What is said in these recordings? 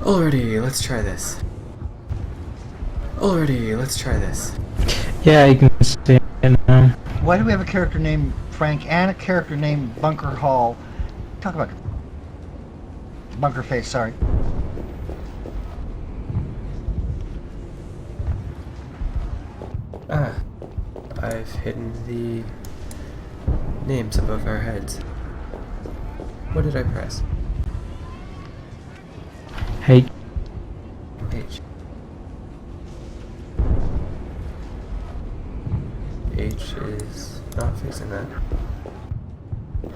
Alrighty, let's try this. Alrighty, let's try this. Yeah, you can see it now. Why do we have a character named Frank and a character named Bunker Hall? Talk about Bunker Face, sorry. Ah, I've hidden the names above our heads. What did I press? Hey. H. H is not fixing that.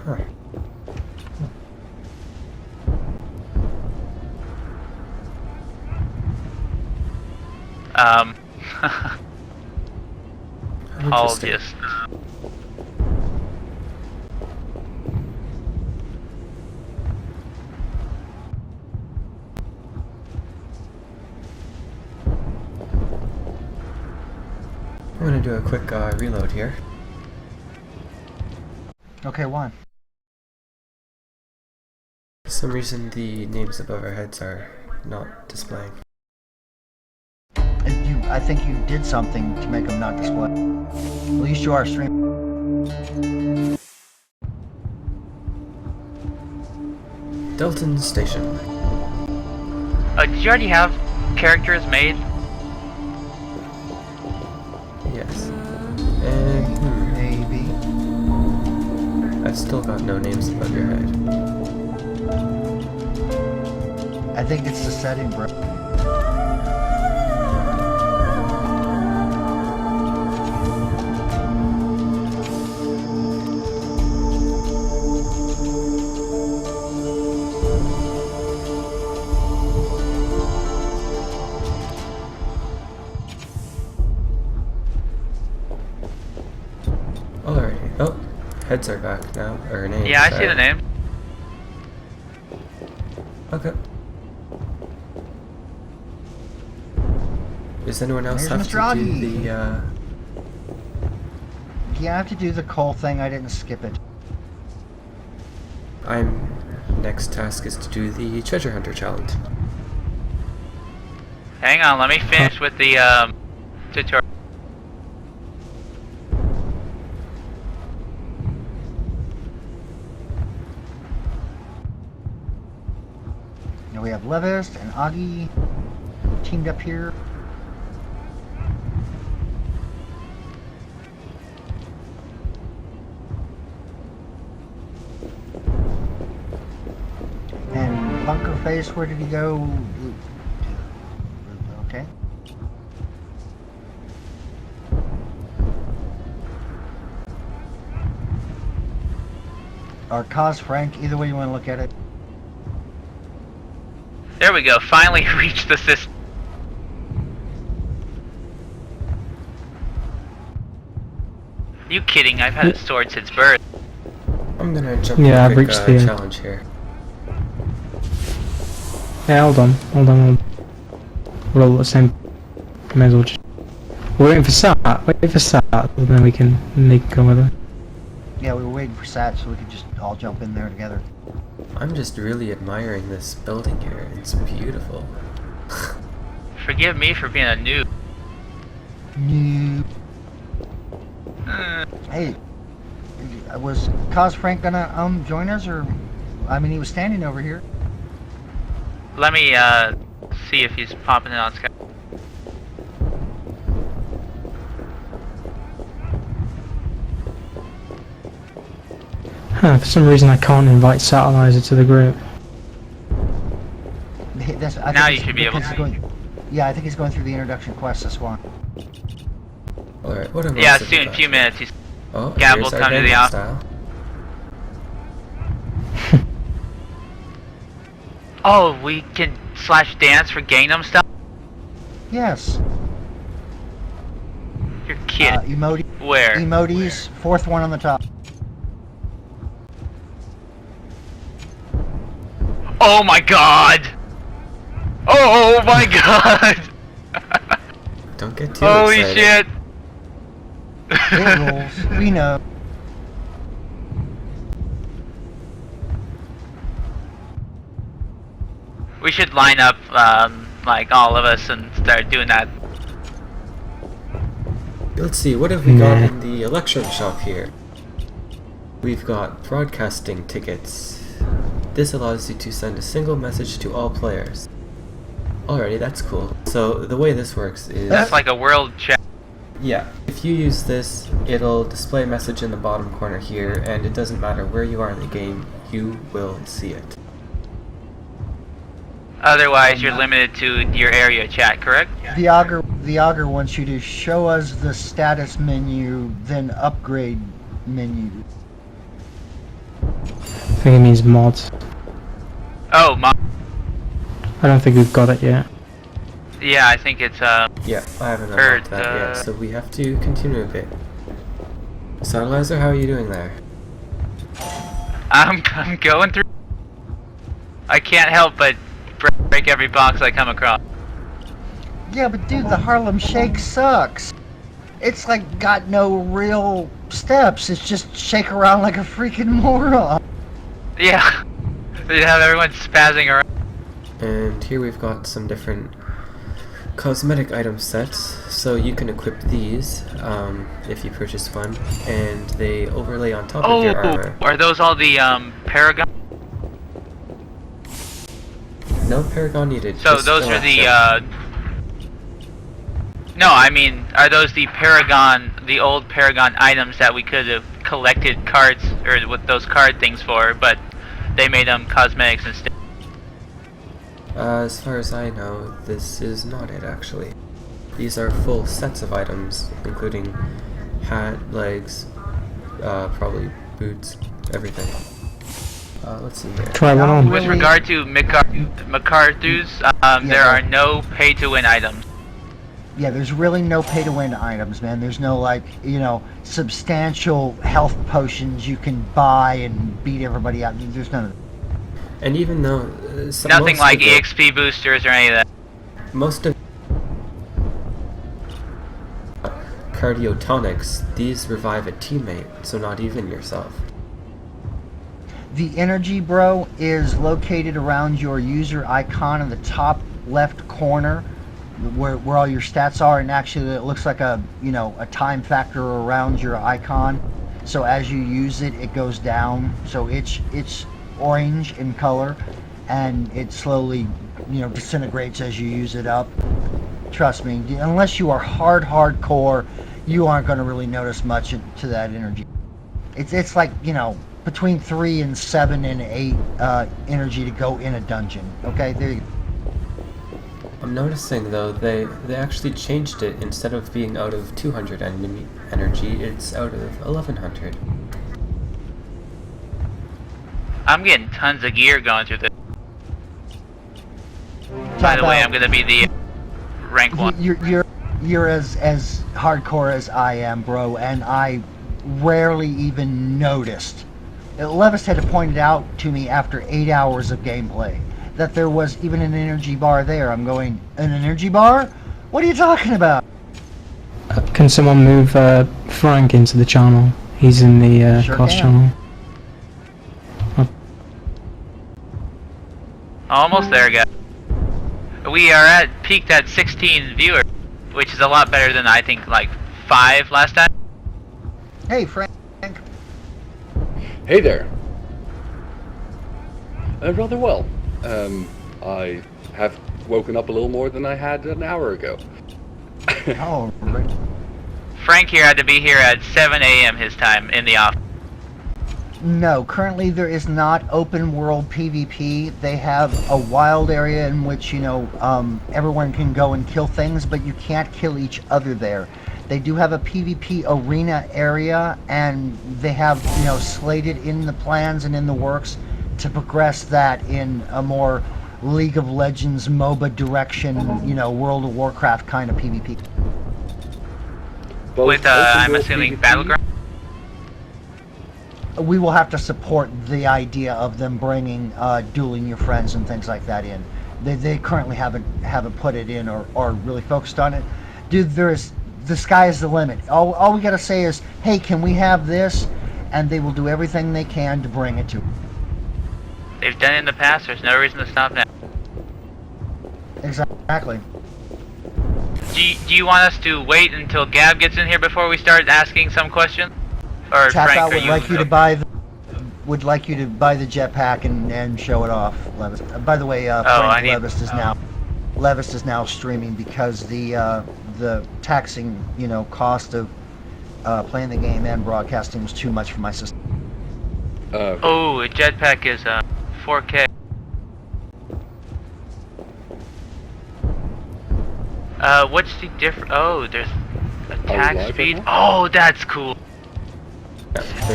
Huh. I'll Interesting. just... I'm gonna do a quick reload here. Okay, one. For some reason the names above our heads are not displaying. I think you did something to make them not display. At least you are streaming. Delton Station. did you already have characters made? Yes. And Maybe. I've still got no names above your head. I think it's the setting, bro. Alrighty. Oh, heads are back now. Or names. Yeah, I see the name. Okay. Does anyone else There's have Mr. to do Oggy. the, Yeah, I have to do the coal thing. I didn't skip it. next task is to do the treasure hunter challenge. Hang on, let me finish with the tutorial. Now we have Levis and Oggy teamed up here. And Bunker Face, where did he go? Okay. Or Cos Frank, either way you want to look at it. There we go, finally reached the system. You kidding, I've had a sword since birth. I'm gonna jump Yeah, to I've a quick reached the- challenge here. Yeah, hold on. We're all at the same. May as well just. We're waiting for Sat. Wait for Sat, and then we can go with it. Yeah, we were waiting for Sat so we could just all jump in there together. I'm just really admiring this building here. It's beautiful. Forgive me for being a noob. No. Hey, was Cos Frank gonna join us, or I mean, he was standing over here. Let me see if he's popping in on Skype. Huh, for some reason I can't invite Sattelizer to the group. I Now think you should be able because to. he's going, yeah, I think he's going through the introduction quest this one. Alright, what am I Yeah, supposed soon, to a few do? minutes. He's Oh, Gab here's will our come to the Gangnam office. Style. Oh, we can / dance for Gangnam Style? Yes. You're kidding. Where? Emojis, fourth one on the top. Oh my god! Oh my god! Don't get too Holy excited. shit! It rules. We know. We should line up, like all of us and start doing that. Let's see, what have we got in the electrum shop here? We've got broadcasting tickets. This allows you to send a single message to all players. Alrighty, that's cool. So the way this works is... That's like a world chat. Yeah, if you use this, it'll display a message in the bottom corner here, and it doesn't matter where you are in the game, you will see it. Otherwise, you're limited to your area chat, correct? The auger wants you to show us the status menu, then upgrade menu. I think it means mods. Oh, I don't think we've got it yet. yeah, I think it's, Yeah, I haven't unlocked that yet, so we have to continue a bit. Sattelizer, how are you doing there? I'm going through. I can't help but break every box I come across. Yeah, but dude, the Harlem Shake sucks. It's like got no real steps. It's just shake around like a freaking moron. Yeah, they have everyone spazzing around. And here we've got some different cosmetic item sets, so you can equip these if you purchase one, and they overlay on top of your armor. Are those all the Paragon? No Paragon needed. So just those are the electrum. No, I mean, are those the Paragon, the old Paragon items that we could have collected cards or with those card things for, but they made them cosmetics instead? As far as I know, this is not it actually. These are full sets of items, including hat, legs, probably boots, everything. Let's see here. Try one on. With regard to MacArthur's, there are no pay-to-win items. Yeah, there's really no pay-to-win items, man. There's no, like, you know, substantial health potions you can buy and beat everybody out. There's none of that. And even though... Nothing like EXP boosters or any of that. Most of cardiotonics, these revive a teammate, so not even yourself. The energy, bro, is located around your user icon in the top left corner, where all your stats are, and actually it looks like a, you know, a time factor around your icon. So as you use it, it goes down. So it's orange in color, and it slowly, you know, disintegrates as you use it up. Trust me, unless you are hardcore, you aren't going to really notice much to that energy. It's like, you know, between 3 and 7 and 8 energy to go in a dungeon. Okay, there you go. I'm noticing though, they actually changed it. Instead of being out of 200 enemy energy, it's out of 1100. I'm getting tons of gear going through this. By the way, I'm gonna be the rank 1. You're as hardcore as I am, bro, and I rarely even noticed. Levis had to point it out to me after 8 hours of gameplay that there was even an energy bar there. I'm going, an energy bar? What are you talking about? Can someone move Frank into the channel? He's in the Sure cost can. channel. Almost there, guys. We are peaked at 16 viewers, which is a lot better than I think like 5 last time. Hey, Frank. Hey there. Rather well. I have woken up a little more than I had an hour ago. Oh, right. Frank here had to be here at 7 a.m. his time in the office. No, currently there is not open world PvP. They have a wild area in which, you know, everyone can go and kill things, but you can't kill each other there. They do have a PvP arena area, and they have, you know, slated in the plans and in the works to progress that in a more League of Legends MOBA direction, you know, World of Warcraft kind of PvP. With, I'm assuming, Battleground? We will have to support the idea of them bringing dueling your friends and things like that in. They currently haven't put it in or really focused on it. Dude, the sky is the limit. All we gotta say is, hey, can we have this? And they will do everything they can to bring it to. They've done it in the past, there's no reason to stop now. Exactly. Do you want us to wait until Gab gets in here before we start asking some questions? Or Tap Frank, out are would you? like you to buy the jetpack and show it off, Levis. By the way, Frank Levis is now streaming because the taxing cost of playing the game and broadcasting was too much for my system. Oh, a jetpack is 4K. What's the difference? Oh, there's attack speed. Oh, that's cool.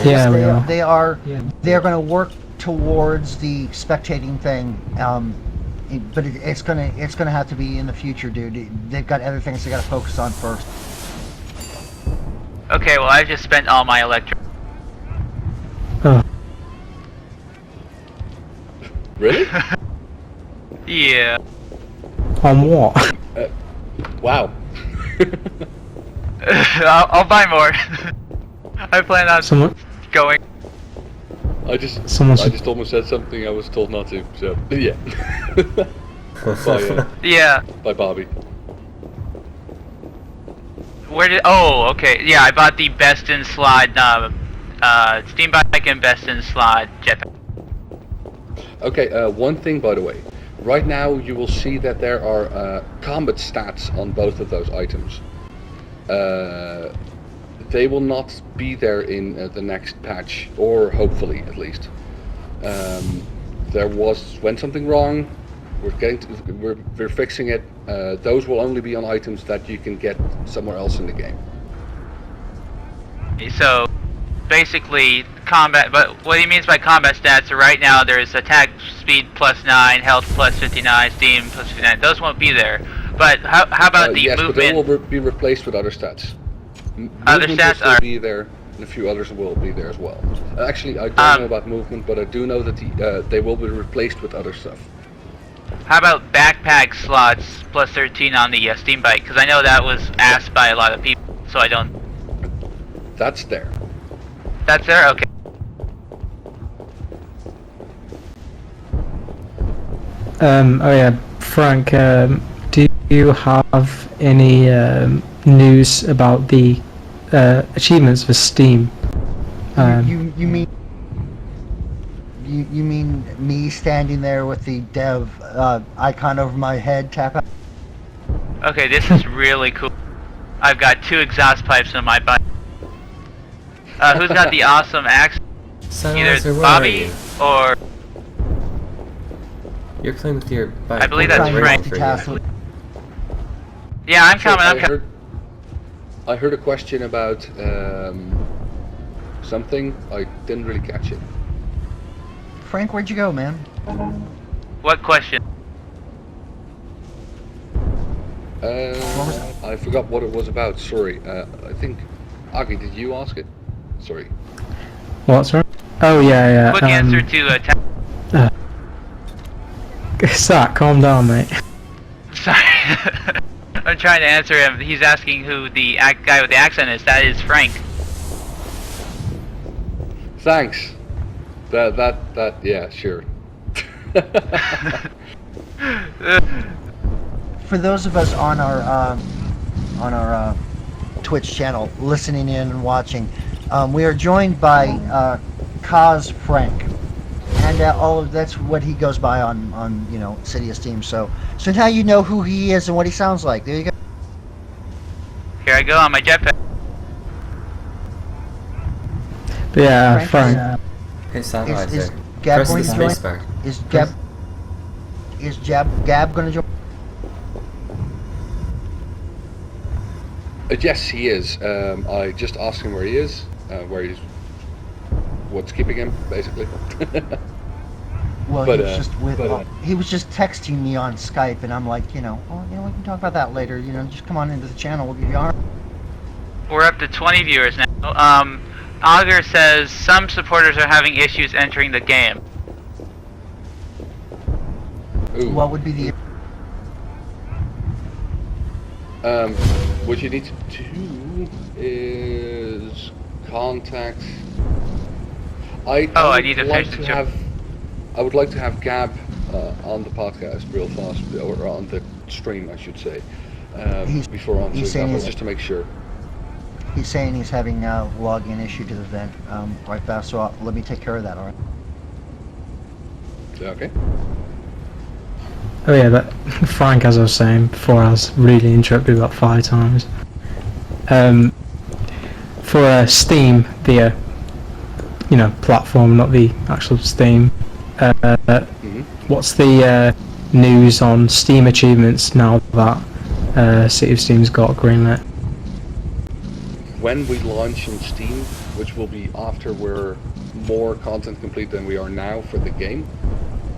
Yeah, we are. They're going to work towards the spectating thing, but it's gonna have to be in the future, dude. They've got other things they got to focus on first. Okay, well, I just spent all my electric. Oh. Really? Yeah. On what? Wow. I'll buy more. I plan on going. I just almost said something I was told not to. So yeah. Yeah. By Bobby. Where did? Oh, okay. Yeah, I bought the best in slot Steam bike and best in slot jetpack. Okay. One thing, by the way. Right now, you will see that there are combat stats on both of those items. They will not be there in the next patch, or hopefully at least. There went something wrong. We're fixing it. Those will only be on items that you can get somewhere else in the game. So, basically, combat. But what he means by combat stats are right now there's attack speed +9, health +59, steam +59. Those won't be there. But how about the yes, movement? Yes, but they will be replaced with other stats. Other Movement stats will are still be there, and a few others will be there as well. Actually, I don't know about movement, but I do know that they will be replaced with other stuff. How about backpack slots +13 on the Steam bike? Because I know that was asked by a lot of people, so I don't. That's there. That's there? Okay. Oh yeah, Frank, do you have any news about the achievements for Steam? You mean me standing there with the dev icon over my head, tap out? Okay, this is really cool. I've got 2 exhaust pipes in my bike. Who's got the awesome axe? Sattelizer, Either where Bobby are you? or... You're playing with your bike. I believe What that's is Frank. for you? Yeah, I'm coming. I heard a question about something. I didn't really catch it. Frank, where'd you go, man? What question? I forgot what it was about. Sorry. I think Oggy, did you ask it? Sorry. What, sorry? Oh yeah. Quick answer to attack. Sat, calm down, mate. Sorry. I'm trying to answer him. He's asking who the guy with the accent is. That is Frank. Thanks. That yeah, sure. For those of us on our Twitch channel, listening in and watching, we are joined by Cos Frank, and that's what he goes by on City of Steam. So now you know who he is and what he sounds like. There you go. Here I go on my jetpack. But yeah, Frank. Hey, Sattelizer. Is Gab Press the going to join? spacebar. Is Gab going to join? Yes, he is. I just asked him where he is, what's keeping him, basically. Well, But, he was just texting me on Skype, and I'm like, we can talk about that later. Just come on into the channel. We'll give you our. We're up to 20 viewers now. Augur says some supporters are having issues entering the game. Ooh. What would be the? What you need to do is contact. I need to finish the job. I would like to have Gab on the podcast real fast, or on the stream, I should say, He's- before answering he's saying that, he's- just to make sure. He's saying he's having a login issue to the vent right fast, so let me take care of that, alright? Okay. Oh yeah, that Frank, as I was saying before, I was really interrupted about 5 times. For Steam, the platform, not the actual Steam. What's the news on Steam achievements now that City of Steam's got greenlit? When we launch on Steam, which will be after we're more content complete than we are now for the game,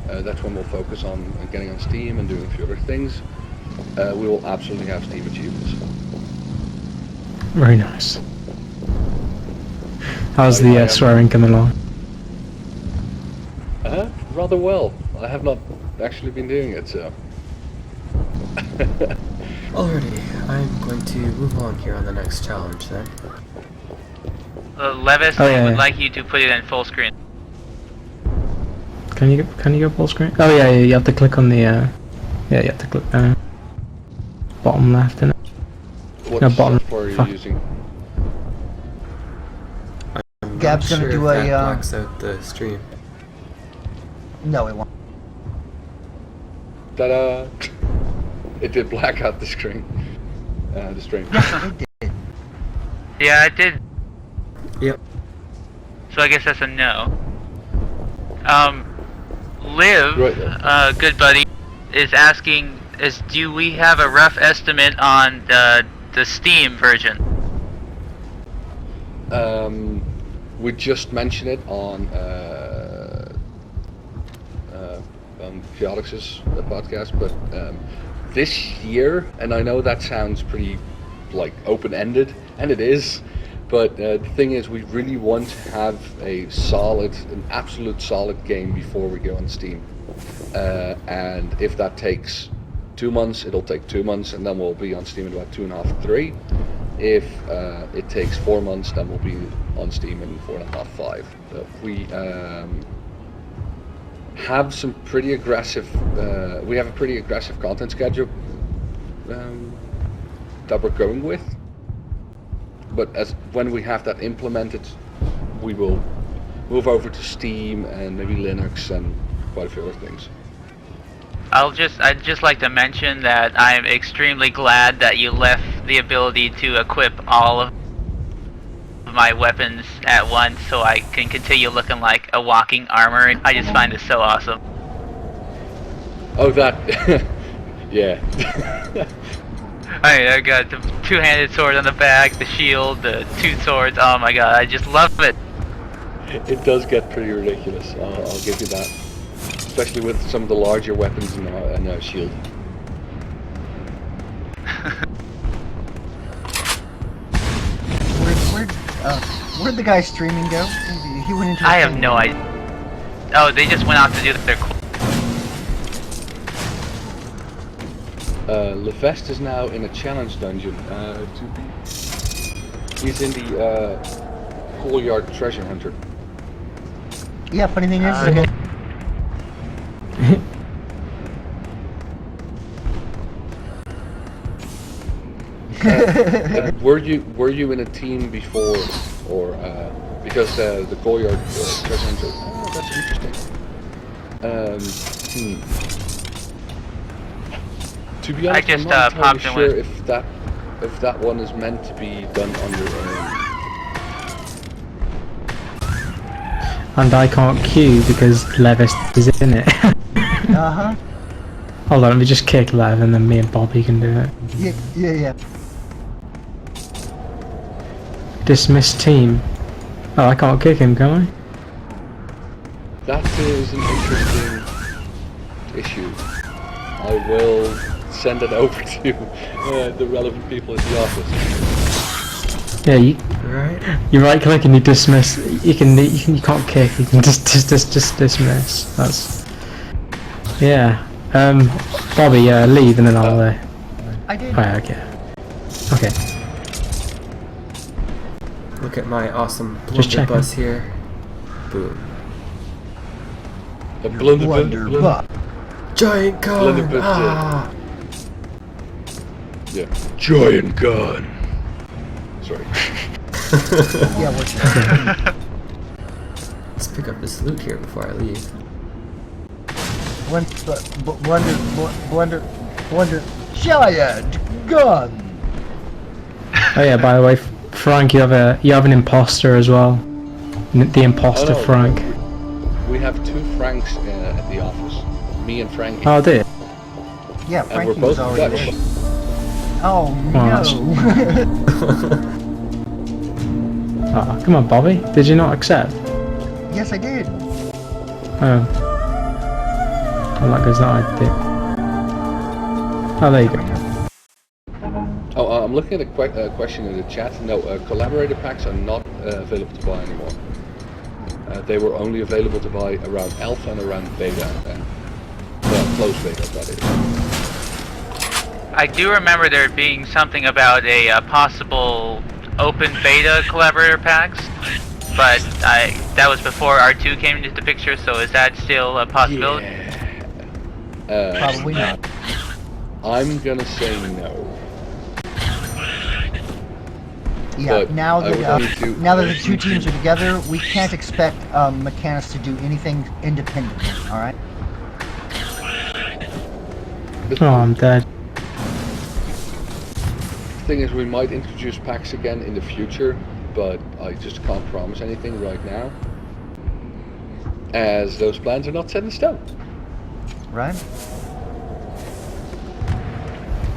that's when we'll focus on getting on Steam and doing a few other things. We will absolutely have Steam achievements. Very nice. How's I the am- swearing coming along? Rather well. I have not actually been doing it, so. Alrighty, I'm going to move on here on the next challenge then. Levis, Oh, I yeah, would yeah. like you to put it in full screen. Can you go full screen? Oh yeah, you have to click on the you have to click bottom left, innit? What No, bottom. software are you Fuck. using? I'm Gab's not gonna sure do if a, that blacks out the stream. No, it won't. Ta-da! It did black out the screen. The stream. It did. Yeah, I did. Yep. So I guess that's a no. Liv, Right. good buddy, is asking, do we have a rough estimate on the Steam version? We just mentioned it on Chaotix's podcast, but this year, and I know that sounds pretty like open-ended, and it is, but the thing is, we really want to have an absolute solid game before we go on Steam, and if that takes 2 months, it'll take 2 months, and then we'll be on Steam in about 2.5, 3. If it takes 4 months, then we'll be on Steam in 4.5, 5. We have some pretty aggressive. We have a pretty aggressive content schedule that we're going with. But when we have that implemented, we will move over to Steam and maybe Linux and quite a few other things. I'd just like to mention that I'm extremely glad that you left the ability to equip all of my weapons at once so I can continue looking like a walking armor. I just find it so awesome. Oh, that. Yeah. I got the two-handed sword on the back, the shield, the 2 swords. Oh my god, I just love it. It does get pretty ridiculous. I'll give you that. Especially with some of the larger weapons and a shield. Where'd the guy streaming go? He went into. I have no idea. Oh, they just went out to do their. Lefest is now in a challenge dungeon. He's in the Schoolyard Treasure Hunter. Yeah, funny thing is, Were you in a team before, or because the Schoolyard Treasure Hunter? Oh, that's interesting. To be honest, I just, I'm not popped in entirely sure with- if that one is meant to be done on your own. And I can't queue because Levis is in it. uh-huh. Hold on, let me just kick Lev and then me and Bobby can do it. Yeah. Dismiss team. Oh, I can't kick him, can I? That is an interesting issue. I will send it over to the relevant people at the office. Yeah, Right? you right click and you dismiss. You can't kick. You can just dismiss. That's yeah. Bobby, leave and then I'll. I did. Oh, yeah, okay. Look at my awesome Just blunderbuss checking. here. Boom. The blunder. Blunderbuss. Giant gun! Bit, Ah! yeah. Giant gun. Sorry. Yeah, we're Let's pick up this loot here before I leave. Blender, giant gun. Oh yeah, by the way, Frank, you have an imposter as well. The imposter Oh, no, Frank. We have 2 Franks at the office. Me and Frankie. Oh, did it? Yeah, and Frankie we're both was already Dutch. there. Oh no! Oh, come on, Bobby. Did you not accept? Yes, I did. Oh. Well, that goes that I did. Oh, there you go. Oh, I'm looking at a question in the chat. No, collaborator packs are not available to buy anymore. They were only available to buy around alpha and around beta. Well, close beta, that is. I do remember there being something about a possible open beta collaborator packs, but that was before R2 came into the picture, so is that still a possibility? Yeah. Probably not. I'm gonna say no. Yeah, But now I would that need to- now that the 2 teams are together, we can't expect mechanics to do anything independently. All right. Oh, I'm dead. The thing is, we might introduce packs again in the future, but I just can't promise anything right now, as those plans are not set in stone. Right.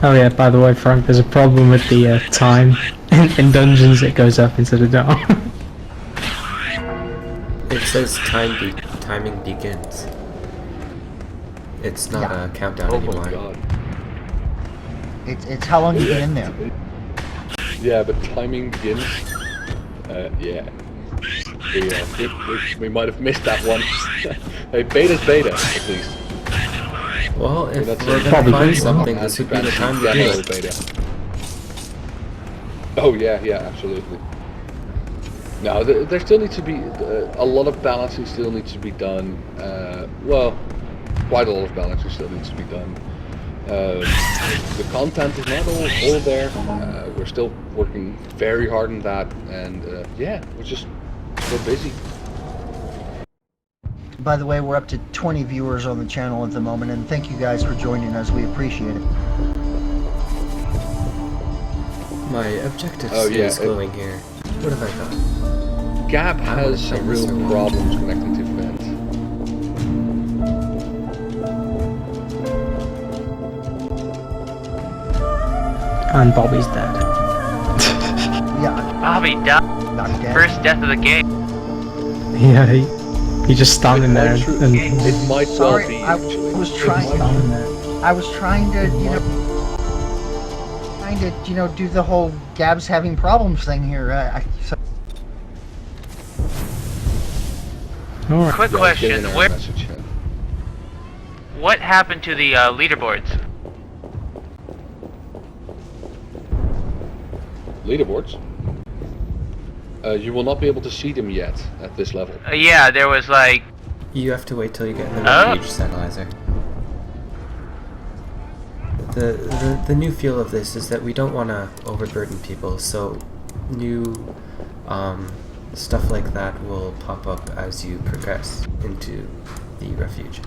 Oh yeah, by the way, Frank, there's a problem with the time. In dungeons, it goes up instead of down. It says timing begins. It's not Yeah. a countdown Oh anymore. my god. It's how long you get in there. Yeah, but timing begins. Yeah. We might have missed that one. Hey, beta's beta, at least. Well, if That's we're a- gonna Probably find so. something, this would be the time to do Demo it. beta. Oh yeah, absolutely. No, there still needs to be a lot of balancing. Still needs to be done. Well, quite a lot of balancing still needs to be done. The content is not all there. We're still working very hard on that, and yeah, we're busy. By the way, we're up to 20 viewers on the channel at the moment, and thank you guys for joining us. We appreciate it. My objective Oh, yeah, is glowing here. What have I got? Gap I wanna has play some real Mr. Wong. problems connecting to vent. And Bobby's dead. Yeah, Bobby died. I'm dead. First death of the game. Yeah, he's just standing there. And It might Sorry, well be. I Actually. was trying. I was trying to, do the whole Gab's having problems thing here. alright. Quick Yeah, question: getting our where, message, yeah. what happened to the leaderboards? Leaderboards. You will not be able to see them yet at this level. Yeah, there was like. You have to wait till you get in the Oh. refuge, Sattelizer. The new feel of this is that we don't want to overburden people, so new stuff like that will pop up as you progress into the refuge.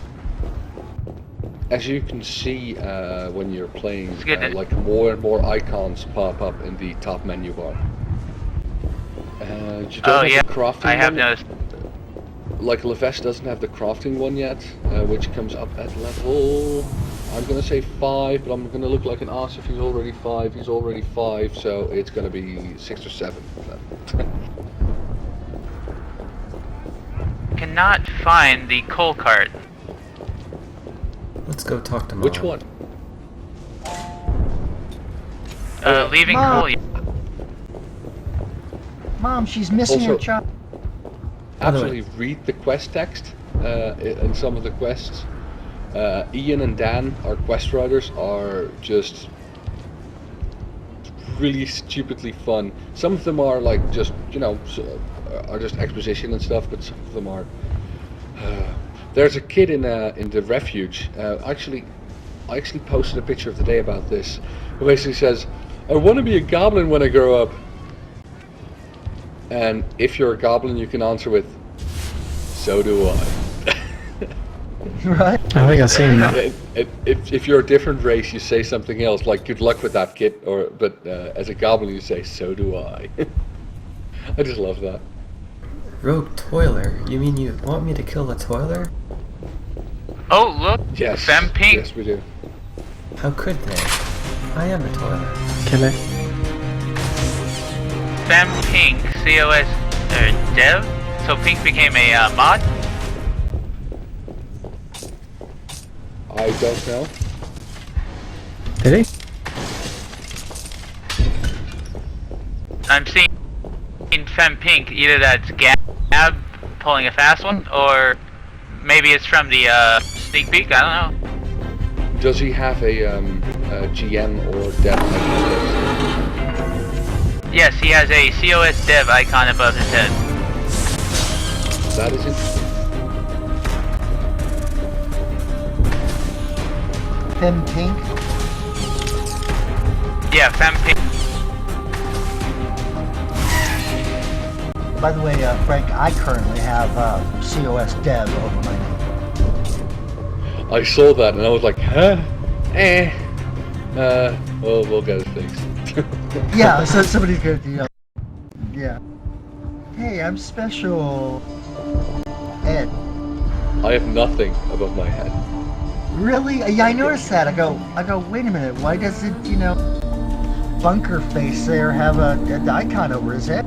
As you can see when you're playing, It's good. like more and more icons pop up in the top menu bar. You don't Oh have yeah, the crafting I have one. noticed. Like Levesque doesn't have the crafting one yet, which comes up at level, I'm gonna say 5, but I'm gonna look like an ass if he's already 5. He's already 5, so it's gonna be 6 or 7. Cannot find the coal cart. Let's go talk to Mom. Which one? Leaving Mom. coal. Mom, she's missing her Also- child. By the Absolutely read the quest text in some of the quests. Ian and Dan, our quest writers, are just really stupidly fun. Some of them are like just, are just exposition and stuff, but some of them are There's a kid in the refuge. I actually posted a picture of the day about this. Who basically says, "I want to be a goblin when I grow up." And if you're a goblin, you can answer with, "So do I." Right? I think I've seen that. If you're a different race, you say something else, like "Good luck with that, kid," but as a goblin, you say "So do I." I just love that. Rogue Toiler? You mean you want me to kill a toiler? Oh, look! Yes. Fem Pink! Yes, we do. How could they? I am a toiler. Kill it. Fem Pink, COS dev? So Pink became a mod? I don't know. Did he? I'm seeing Fem Pink, either that's Gab pulling a fast one, or maybe it's from the sneak peek, I don't know. Does he have a GM or dev icon? Yes, he has a COS dev icon above his head. That is interesting. Fem Pink. Yeah, Fem Pink. By the way, Frank, I currently have COS Dev over my name. I saw that and I was like, huh? Well, we'll get it fixed. Yeah, so somebody's gonna do. Yeah. Hey, I'm special. Ed. I have nothing above my head. Really? Yeah, I noticed that. I go. Wait a minute. Why does it, bunker face there have an icon over his head?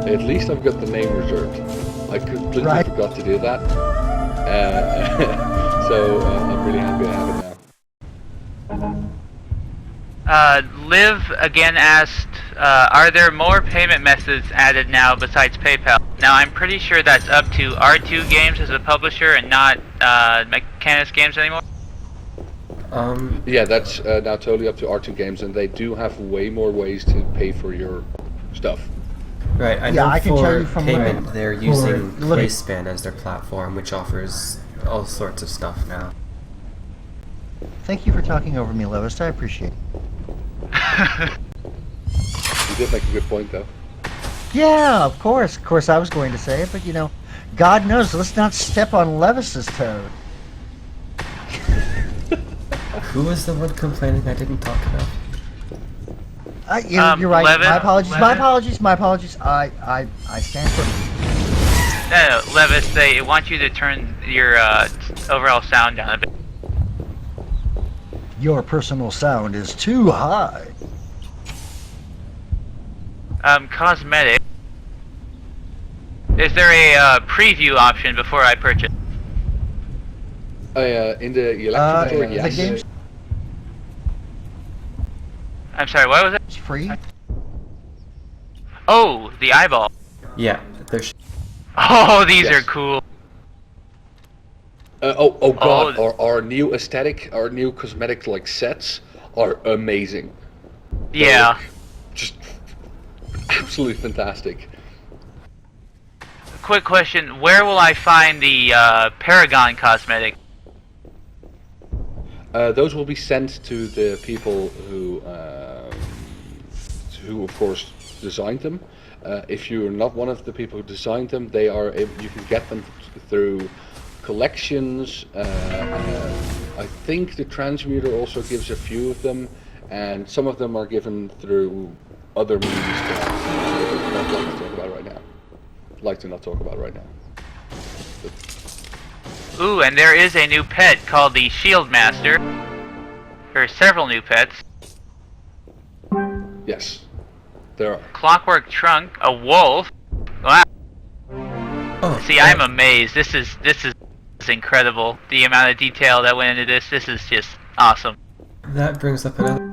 At least I've got the name reserved. I completely Right. forgot to do that. So I'm really happy I have it now. Liv again asked, are there more payment methods added now besides PayPal? Now I'm pretty sure that's up to R2 Games as a publisher and not Mechanics Games anymore. Yeah, that's now totally up to R2 Games, and they do have way more ways to pay for your stuff. Right, I Yeah, know I can tell for you from payment they're using let me- PlaySpan as their platform, which offers all sorts of stuff now. Thank you for talking over me, Lewis. I appreciate it. You did make a good point, though. Yeah, of course. Of course, I was going to say it, but God knows, let's not step on Lewis's toes. Who was the one complaining I didn't talk enough? You're right. Levin? My apologies. My Levin? apologies. My apologies. I stand for. No, Levis, they want you to turn your overall sound down a bit. Your personal sound is too high. Cosmetic. Is there a preview option before I purchase? In the electric store, The yes. game's I'm sorry, what was it? free. Oh, the eyeball. Yeah, there's. Oh, these Yes. are cool. Oh god, Oh. our new aesthetic, our new cosmetic sets are amazing. They Yeah. look just absolutely fantastic. Quick question, where will I find the Paragon cosmetic? Those will be sent to the people who of course designed them. If you're not one of the people who designed them, you can get them through collections. I think the Transmuter also gives a few of them, and some of them are given through other means that I would not like to talk about right now. Like to not talk about right now. Ooh, and there is a new pet called the Shield Master. There are several new pets. Yes, there are. Clockwork Trunk, a wolf. Wow. Oh, See, I'm amazed. This is incredible. The amount of detail that went into this. This is just awesome. That brings up another.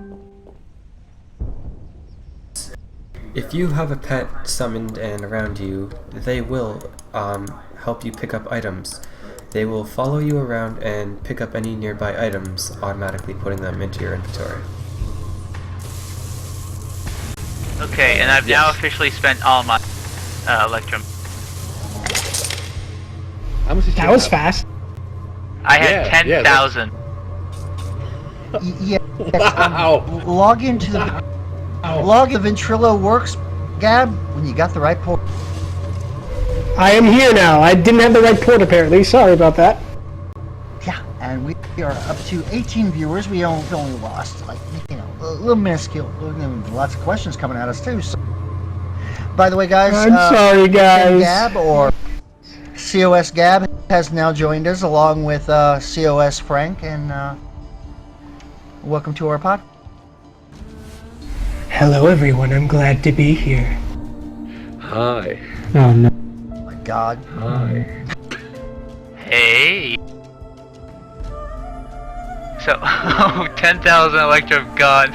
If you have a pet summoned and around you, they will help you pick up items. They will follow you around and pick up any nearby items, automatically putting them into your inventory. Okay, and I've now officially spent all my Electrum. How much did you That was have? fast. I had Yeah, 10,000. Yeah. Wow. Log into the Ventrilo works, Gab, when you got the right port. I am here now. I didn't have the right port apparently. Sorry about that. Yeah, and we are up to 18 viewers. We only lost, like, a little minuscule. Lots of questions coming at us, too. So. By the way, guys, I'm sorry, guys. Gab, or COS Gab, has now joined us, along with COS Frank, and welcome to our pod. Hello, everyone. I'm glad to be here. Hi. Oh no. Oh my God. Hi. Hey. So, 10,000 electro gone.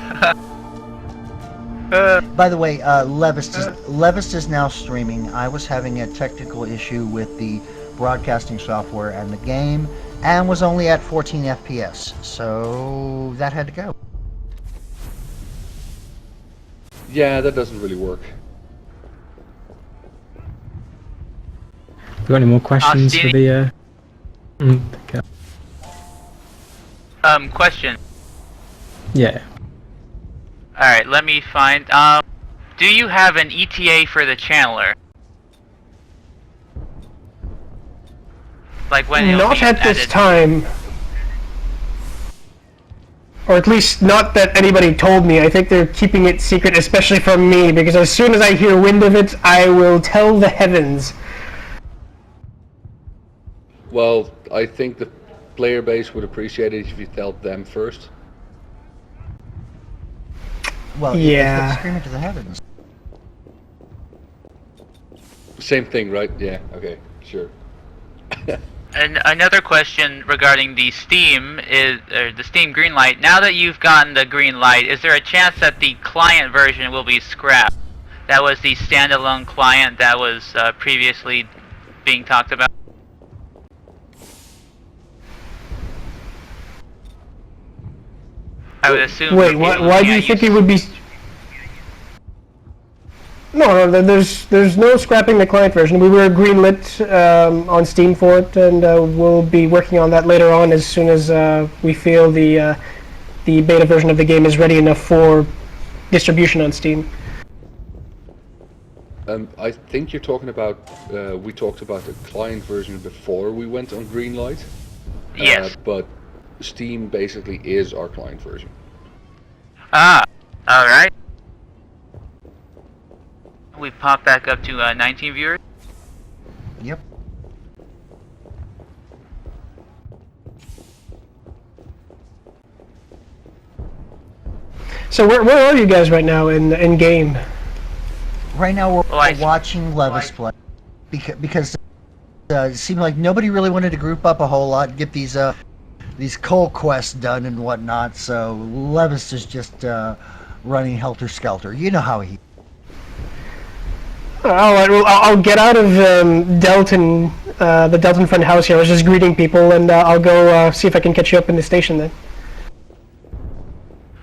By the way, Levis is now streaming. I was having a technical issue with the broadcasting software and the game, and was only at 14 FPS, so that had to go. Yeah, that doesn't really work. You got any more questions for the? Okay. Question. Yeah. Alright, let me find, do you have an ETA for the channeler? Like when it'll Not be at this added? time. Or at least not that anybody told me. I think they're keeping it secret, especially from me, because as soon as I hear wind of it, I will tell the heavens. Well, I think the player base would appreciate it if you tell them first. Well, Yeah. let's scream it to the heavens. Same thing, right? Yeah, okay, sure. And another question regarding the Steam is the Steam green light. Now that you've gotten the green light, is there a chance that the client version will be scrapped? That was the standalone client that was previously being talked about. I would assume. Wait, for people who why do you can't think use- it would be... No, there's no scrapping the client version. We were greenlit on Steam for it, and we'll be working on that later on as soon as we feel the beta version of the game is ready enough for distribution on Steam. I think you're talking about, we talked about the client version before we went on Greenlight. Yes. But Steam basically is our client version. Ah, alright. We pop back up to 19 viewers. Yep. So where are you guys right now in game? Right now we're Oh, I see. watching Levis play because it seemed like nobody really wanted to group up a whole lot and get these coal quests done and whatnot. So Levis is just running helter skelter. You know how he. All right, well, I'll get out of Delton, the Delton front house here. I was just greeting people, and I'll go see if I can catch you up in the station then.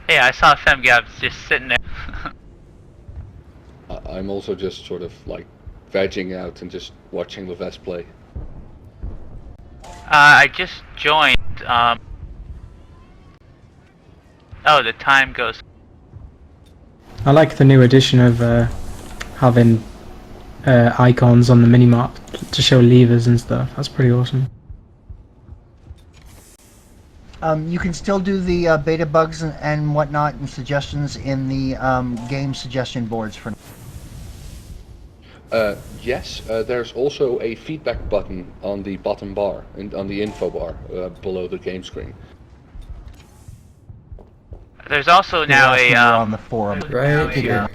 Hey, I saw FemGab just sitting there. I'm also just sort of like vegging out and just watching Leves play. I just joined. Oh, the time goes. I like the new addition of having icons on the minimap to show levers and stuff. That's pretty awesome. You can still do the beta bugs and whatnot and suggestions in the game suggestion boards for. Yes, there's also a feedback button on the bottom bar, and on the info bar below the game screen. There's also now You're a on the forum. Right here.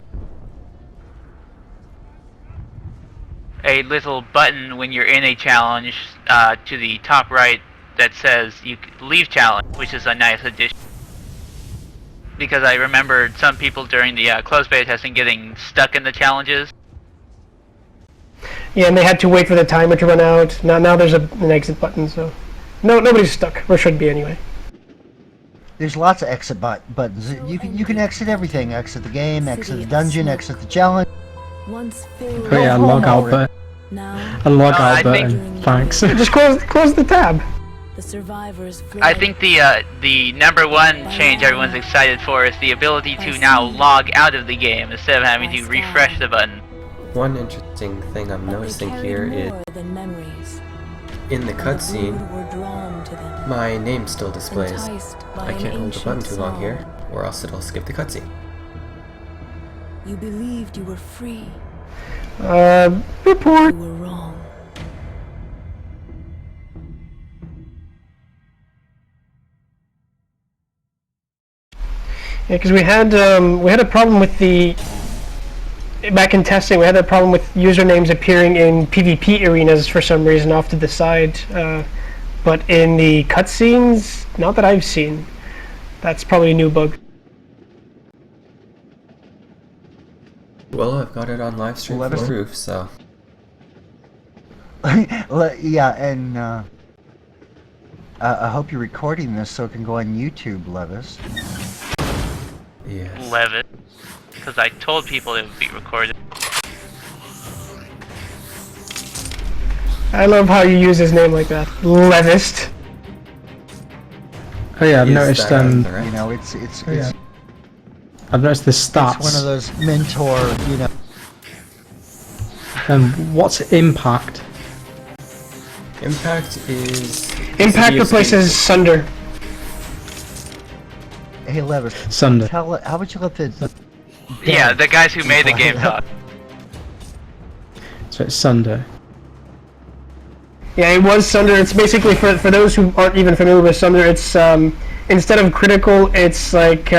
a little button when you're in a challenge to the top right that says you leave challenge, which is a nice addition. Because I remembered some people during the closed beta testing getting stuck in the challenges. Yeah, and they had to wait for the timer to run out. Now there's an exit button, so nobody's stuck, or should be anyway. There's lots of exit buttons. You can exit everything. Exit the game, exit the dungeon, exit the challenge. Oh yeah, log out, but Now, A log I out button. think- Thanks. Just close the tab. the survivors fled. I think the number one change everyone's excited for is the ability to now log out of the game instead of having to refresh the button. One interesting thing I'm But they noticing carried here is more than memories. in the The cutscene, brood were drawn to them, my name still displays. enticed by I an can't hold the button ancient too long song. here, or else it'll skip the cutscene. You believed you were free. Report. You were wrong. Yeah, because we had a problem with the back in testing. We had a problem with usernames appearing in PvP arenas for some reason off to the side, but in the cutscenes, not that I've seen. That's probably a new bug. Well, I've got it on live stream Let for us- proof, so Yeah, and I hope you're recording this so it can go on YouTube, Levis. yes. Levitt. Because I told people it would be recorded. I love how you use his name like that, Levist. Oh yeah, I've Is noticed. that You correct? know, it's Yeah. I've noticed the stats. it's one of those mentor, you know. What's impact? Impact is... Impact City of replaces Sunder. Hey, Levis, Sunder. how would you let the Yeah, the guys who made the game talk. So it's Sunder. Yeah, it was Sunder. It's basically for those who aren't even familiar with Sunder. It's instead of critical, it's like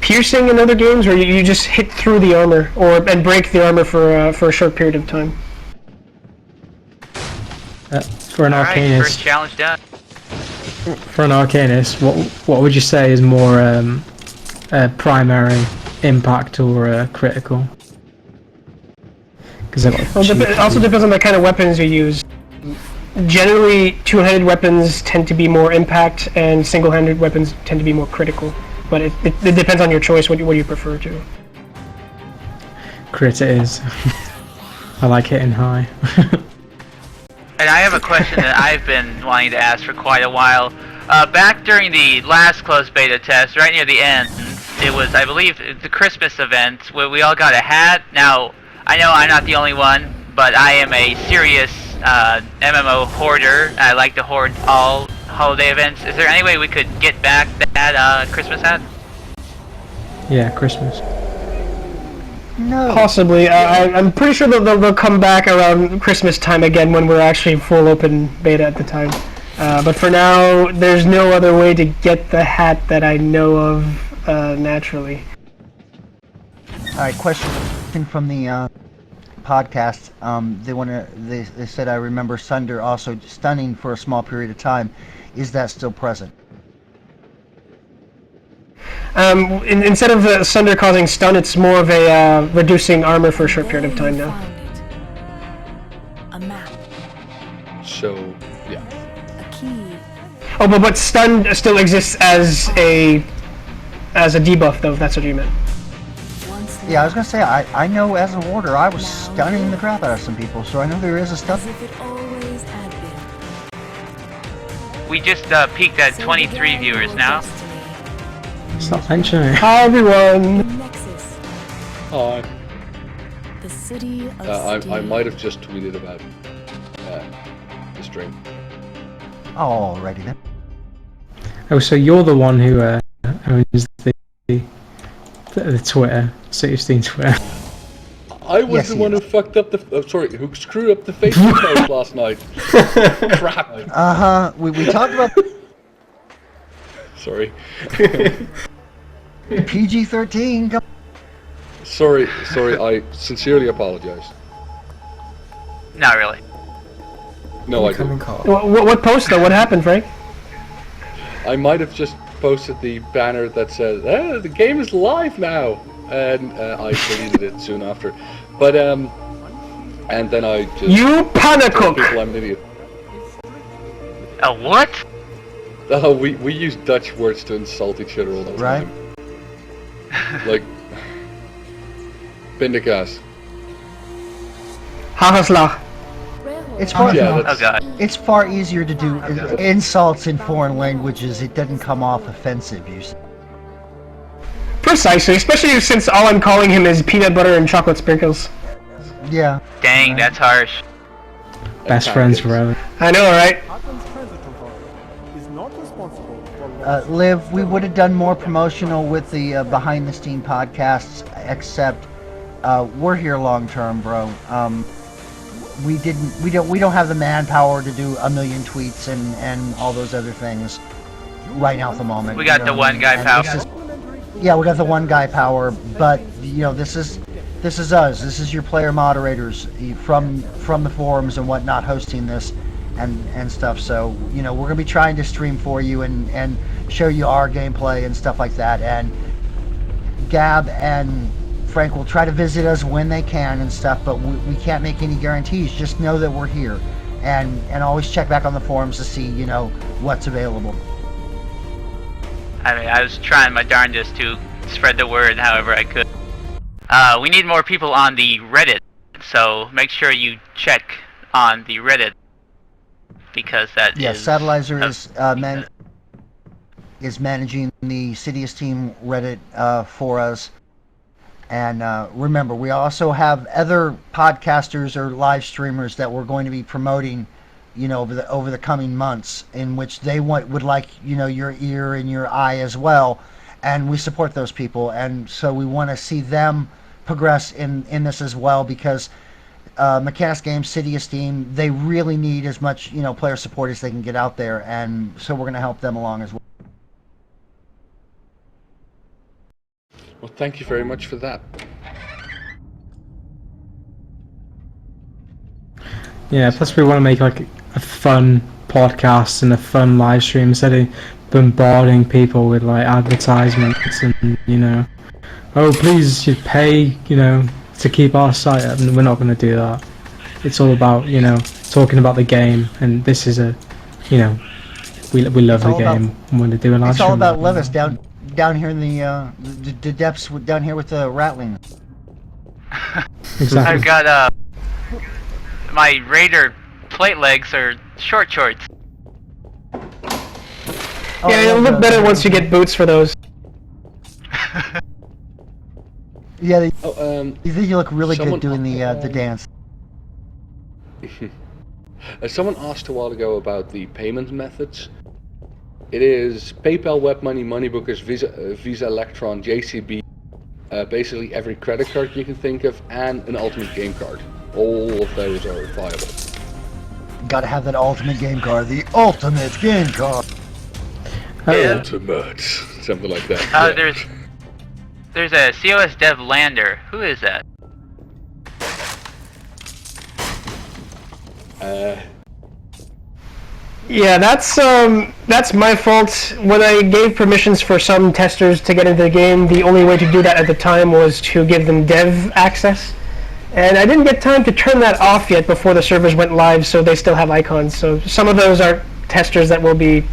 piercing in other games, where you just hit through the armor and break the armor for a short period of time. For an Alright, first arcanist, challenge done. what would you say is more primary impact or critical? Because It also depends on the kind of weapons you use. Generally, two-handed weapons tend to be more impact, and single-handed weapons tend to be more critical. But it depends on your choice, what you prefer to. crit it is. I like hitting high. And I have a question that I've been wanting to ask for quite a while. Back during the last closed beta test, right near the end, it was, I believe, the Christmas event where we all got a hat. Now, I know I'm not the only one, but I am a serious MMO hoarder. I like to hoard all holiday events. Is there any way we could get back that Christmas hat? Yeah, Christmas. No. Possibly. I'm pretty sure they'll come back around Christmas time again when we're actually full open beta at the time. But for now, there's no other way to get the hat that I know of naturally. All right, question from the podcast. They said I remember Sunder also stunning for a small period of time. Is that still present? Instead of Sunder causing stun, it's more of a reducing armor for a short period of time now. A map, So, yeah. a key. Oh, but stun still exists as a debuff, though. If that's what you meant. Once Yeah, I was gonna say I know as a warder I was stunning the crap out of some people, so I know there is a stuff. as if it always had been. We just peaked at 23 viewers now. Stop mentioning it. Hi, everyone. The Nexus, Oh, the city of I steel. might have just tweeted about the stream. Alrighty then. Oh, so you're the one who owns the Twitter, City Steam Twitter. I was Yes, the he one who is. fucked up who screwed up the Facebook post last night. Crap. We talked about Sorry. PG-13. Sorry, I sincerely apologize. Not really. No, I Incoming didn't. call. What post though? What happened, Frank? I might have just posted the banner that says, the game is live now! And I deleted it soon after. But, and then I just You told panacook. people I'm an idiot. A what? Oh, we use Dutch words to insult each other all the Right. time. Like, pindakaas. Hahasla. It's far, Yeah, Oh god. it's far easier to do insults in foreign languages. It doesn't come off offensive. You see. Precisely, especially since all I'm calling him is peanut butter and chocolate sprinkles. Yeah. Dang, that's harsh. Best friends forever. I know, right? Liv, we would have done more promotional with the behind the Steam podcasts, except we're here long term, bro. We don't have the manpower to do a million tweets and all those other things right now at the moment. We got the one guy power. Yeah, we got the one guy power, but this is us. This is your player moderators from the forums and whatnot hosting this and stuff. So we're gonna be trying to stream for you and show you our gameplay and stuff like that. And Gab and Frank will try to visit us when they can and stuff, but we can't make any guarantees. Just know that we're here, and always check back on the forums to see what's available. I mean, I was trying my darndest to spread the word however I could. We need more people on the Reddit, so make sure you check on the Reddit, because that is... Sattelizer is managing the Sidious Team Reddit for us. And remember, we also have other podcasters or live streamers that we're going to be promoting, over the coming months, in which they would like your ear and your eye as well, and we support those people, and so we want to see them progress in this as well, because Mechanics Games, Sidious Team, they really need as much player support as they can get out there, and so we're going to help them along as well. Well, thank you very much for that. Yeah, plus we want to make like a fun podcast and a fun live stream instead of bombarding people with like advertisements and oh please you pay to keep our site up, and we're not going to do that. It's all about talking about the game, and this is we love the game and want to do a live stream. It's all about Levis down here in the depths down here with the rattling. Exactly. I've got my Raider plate legs are short shorts. Yeah, it'll look better once you get boots for those. Yeah, you think you look really good doing the dance. Someone asked a while ago about the payment methods. It is PayPal, WebMoney, Moneybookers, Visa Electron, JCB, basically every credit card you can think of, and an Ultimate Game Card. All of those are viable. Gotta have that Ultimate Game Card, the Ultimate Game Card. Ultimate, something like that. Yeah. There's a COS Dev Lander. Who is that? Yeah, that's my fault. When I gave permissions for some testers to get into the game, the only way to do that at the time was to give them dev access. And I didn't get time to turn that off yet before the servers went live, so they still have icons. So some of those are testers that will be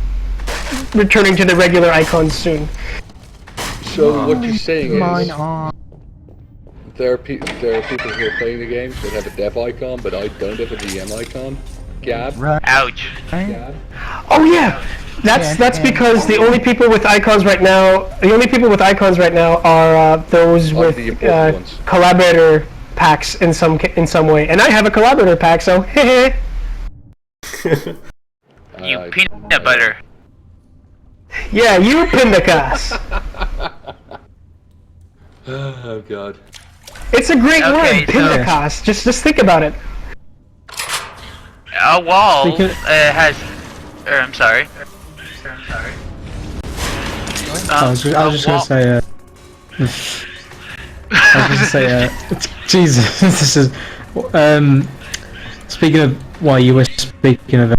returning to the regular icons soon. So what you're saying is, there are people who are playing the game that have a dev icon, but I don't have a DM icon. Gab. Right. Ouch. Gab. Oh yeah, that's because the only people with icons right now, are those with the important ones. collaborator packs in some way, and I have a collaborator pack, so hehe. You peanut butter. Yeah, you pindakas. Oh god. It's a great Okay, word, pindakas. Just think about it. A wall has... I'm sorry. I was just gonna say Jesus, this is speaking of you were speaking of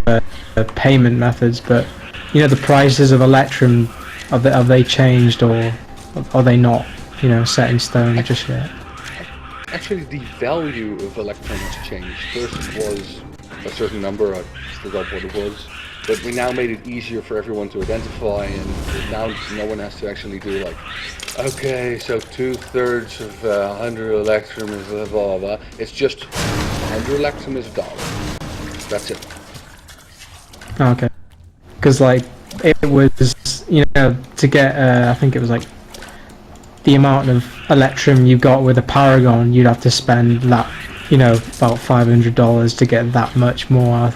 payment methods, but the prices of Electrum, have they changed, or are they not set in stone just yet? Actually, the value of Electrum has changed. First it was a certain number, I forgot what it was, but we now made it easier for everyone to identify, and now no one has to actually do like, okay, so 2/3 of 100 Electrum is blah blah blah. It's just and your Lexum is $1. That's it. Okay. Because like it was, you know, to get I think it was like the amount of Electrum you got with a Paragon, you'd have to spend that, you know, about $500 to get that much more.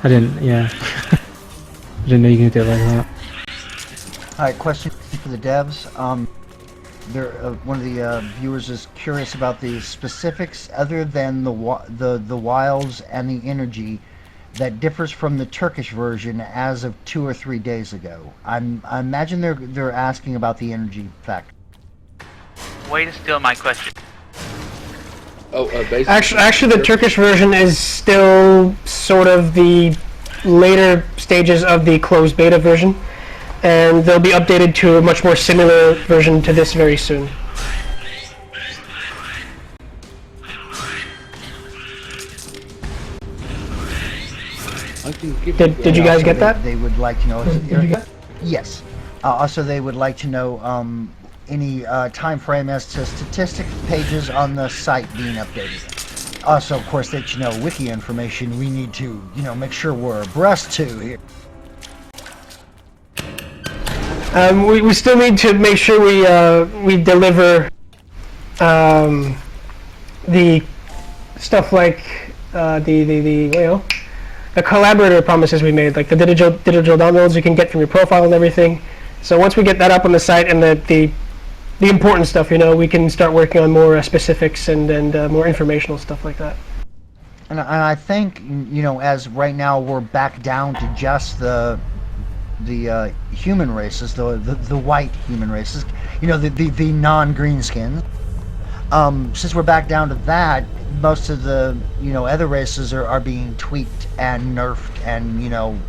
I didn't, yeah. I didn't know you could do it like that. Alright, question for the devs. One of the viewers is curious about the specifics other than the wilds and the energy that differs from the Turkish version as of 2 or 3 days ago. I imagine they're asking about the energy factor. Way to steal my question. Oh, basically... Actually, the Turkish version is still sort of the later stages of the closed beta version, and they'll be updated to a much more similar version to this very soon. Did you guys get that? They would like to know. Yes. Also, they would like to know any time frame as to statistic pages on the site being updated. Also, of course, that wiki information we need to make sure we're abreast to here. We still need to make sure we deliver the stuff like the collaborator promises we made, like the digital downloads you can get from your profile and everything. So once we get that up on the site and the important stuff, we can start working on more specifics and more informational stuff like that. And I think as right now we're back down to just the human races, the white human races, the non-green skins. Since we're back down to that, most of the other races are being tweaked and nerfed and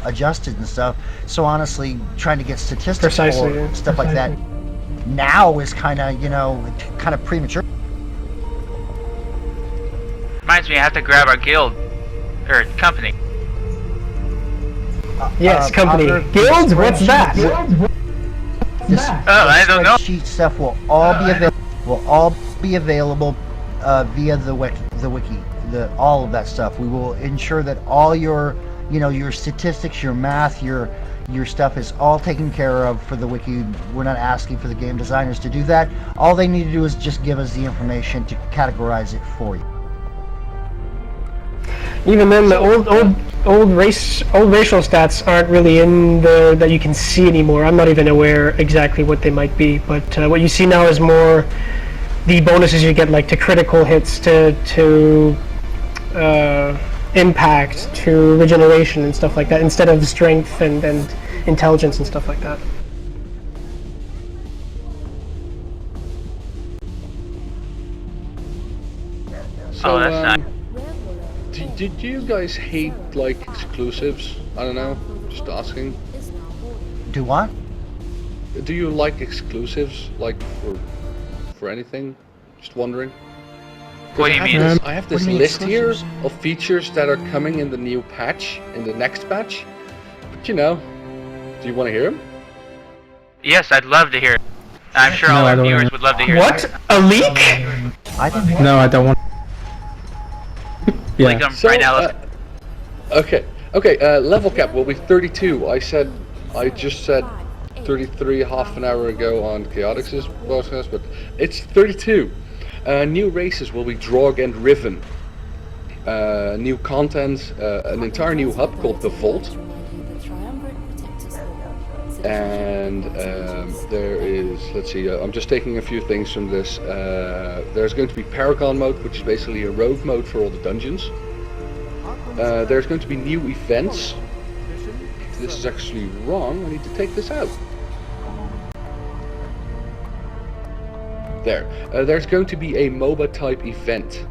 adjusted and stuff. So honestly, trying to get statistics for stuff like that now is kind of premature. Reminds me, I have to grab our guild or company. Yes, company. Guild? What's that? I don't know. Sheet stuff will all be available via the wiki. All of that stuff. We will ensure that all your your statistics, your math, your stuff is all taken care of for the wiki. We're not asking for the game designers to do that. All they need to do is just give us the information to categorize it for you. Even then, the old racial stats aren't really in there that you can see anymore. I'm not even aware exactly what they might be, but what you see now is more the bonuses you get, like to critical hits, to impact, to regeneration and stuff like that, instead of strength and intelligence and stuff like that. So, that's nice. Did you guys hate like exclusives? I don't know. Just asking. Do what? Do you like exclusives, like for anything? Just wondering. What do you mean? I have this list here of features that are coming in the new patch, in the next patch. But do you want to hear them? Yes, I'd love to hear it. I'm sure all our viewers would love to hear it. What? A leak? No, I don't want. Leak them right now. Okay. Level cap will be 32. I just said 33 half an hour ago on Chaotix's podcast, but it's 32. New races will be Drog and Riven. New content, an entire new hub called the Vault. And there is, let's see, I'm just taking a few things from this. There's going to be Paragon mode, which is basically a rogue mode for all the dungeons. There's going to be new events. This is actually wrong, I need to take this out. There's going to be a MOBA type event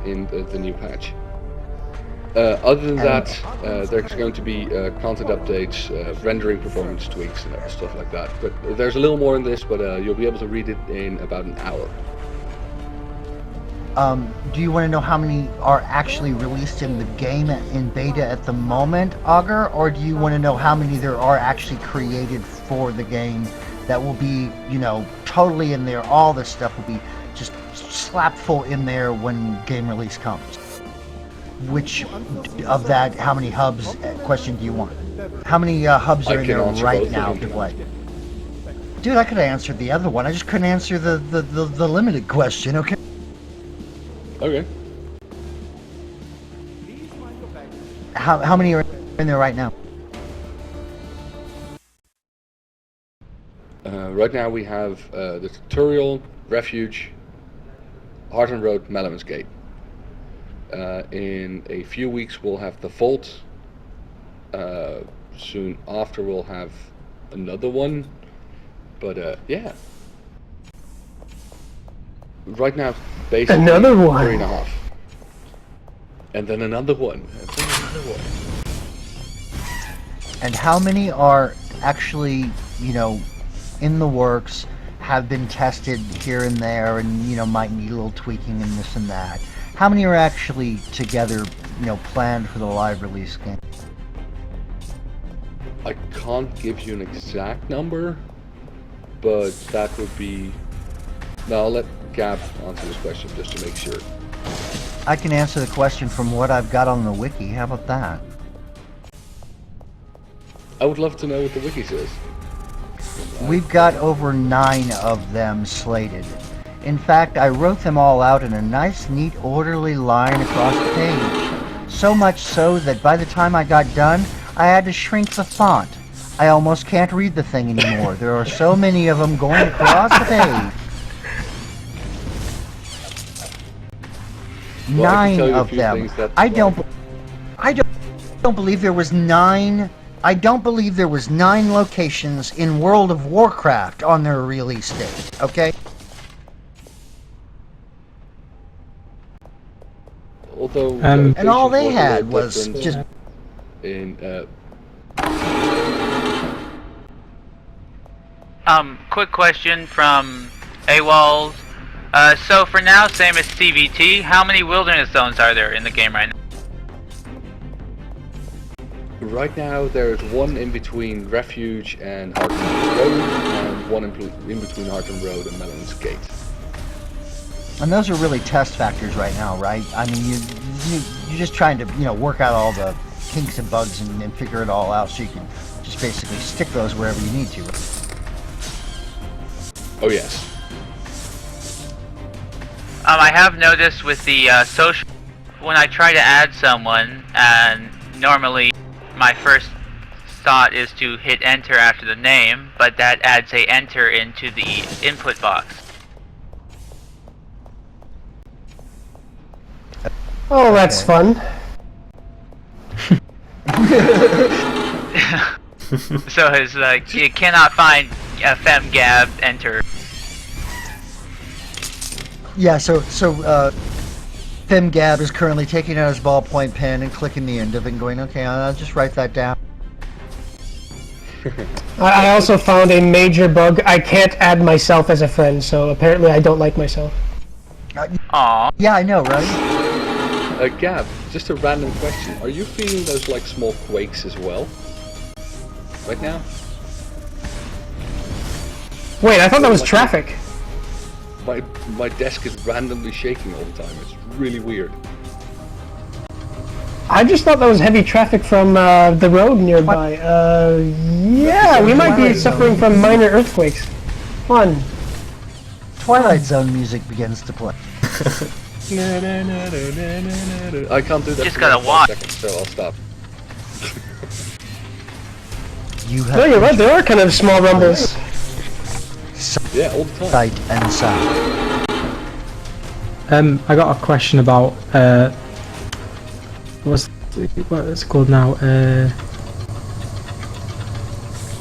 in the new patch. Other than that, there's going to be content updates, rendering performance tweaks and stuff like that. But there's a little more in this, but you'll be able to read it in about an hour. Do you want to know how many are actually released in the game in beta at the moment, Augur? Or do you want to know how many there are actually created for the game that will be, totally in there? All this stuff will be just slap full in there when game release comes. which of that, how many hubs question do you want? How many hubs are I in can there answer right both now of to them. play? Dude, I could have answered the other one. I just couldn't answer the limited question, okay? Okay. How many are in there right now? Right now we have the Tutorial, Refuge, Harton Road, Mellowman's Gate. In a few weeks we'll have the Vault. Soon after we'll have another one. But yeah. Right now, basically Another one. 3.5. And then another one. And then another one. And how many are actually, you know, in the works, have been tested here and there, and, you know, might need a little tweaking and this and that? How many are actually together, you know, planned for the live release game? I can't give you an exact number, but that would be... No, I'll let Gab answer this question just to make sure. I can answer the question from what I've got on the wiki. How about that? I would love to know what the wiki says. We've got over 9 of them slated. In fact, I wrote them all out in a nice, neat, orderly line across the page. So much so that by the time I got done, I had to shrink the font. I almost can't read the thing anymore. There are so many of them going across the page. Well, I can 9 tell you a of few them. things that- I don't believe there was 9. I don't believe there was 9 locations in World of Warcraft on their release date. Okay. Although, And all they locations had a was little different just in Quick question from AWOLs. So for now, same as CVT, how many wilderness zones are there in the game right now? right now there's one in between Refuge and Harton Road, and one in between Harton Road and Mellowman's Gate. And those are really test factors right now, right? I mean, you're just trying to, you know, work out all the kinks and bugs and figure it all out so you can just basically stick those wherever you need to. Oh yes. I have noticed with the social, when I try to add someone, and normally my first thought is to hit enter after the name, but that adds a enter into the input box. Oh, that's fun. So it's like, you cannot find femgab enter. Yeah, so FemGab is currently taking out his ballpoint pen and clicking the end of it and going, okay, I'll just write that down. I also found a major bug. I can't add myself as a friend, so apparently I don't like myself. Aww. Yeah, I know, right? Gab, just a random question. Are you feeling those like small quakes as well? Right now? Wait, I thought that was traffic. My desk is randomly shaking all the time. It's really weird. I just thought that was heavy traffic from the road nearby. Yeah, we might be suffering from minor earthquakes. Fun. Twilight Zone music begins to play. I can't do that. Just for gotta like 5 watch. seconds, so I'll stop. You No, have you're right, there are kind of small rumbles. Yeah, all the time. sight and sound. I got a question about what it's called now?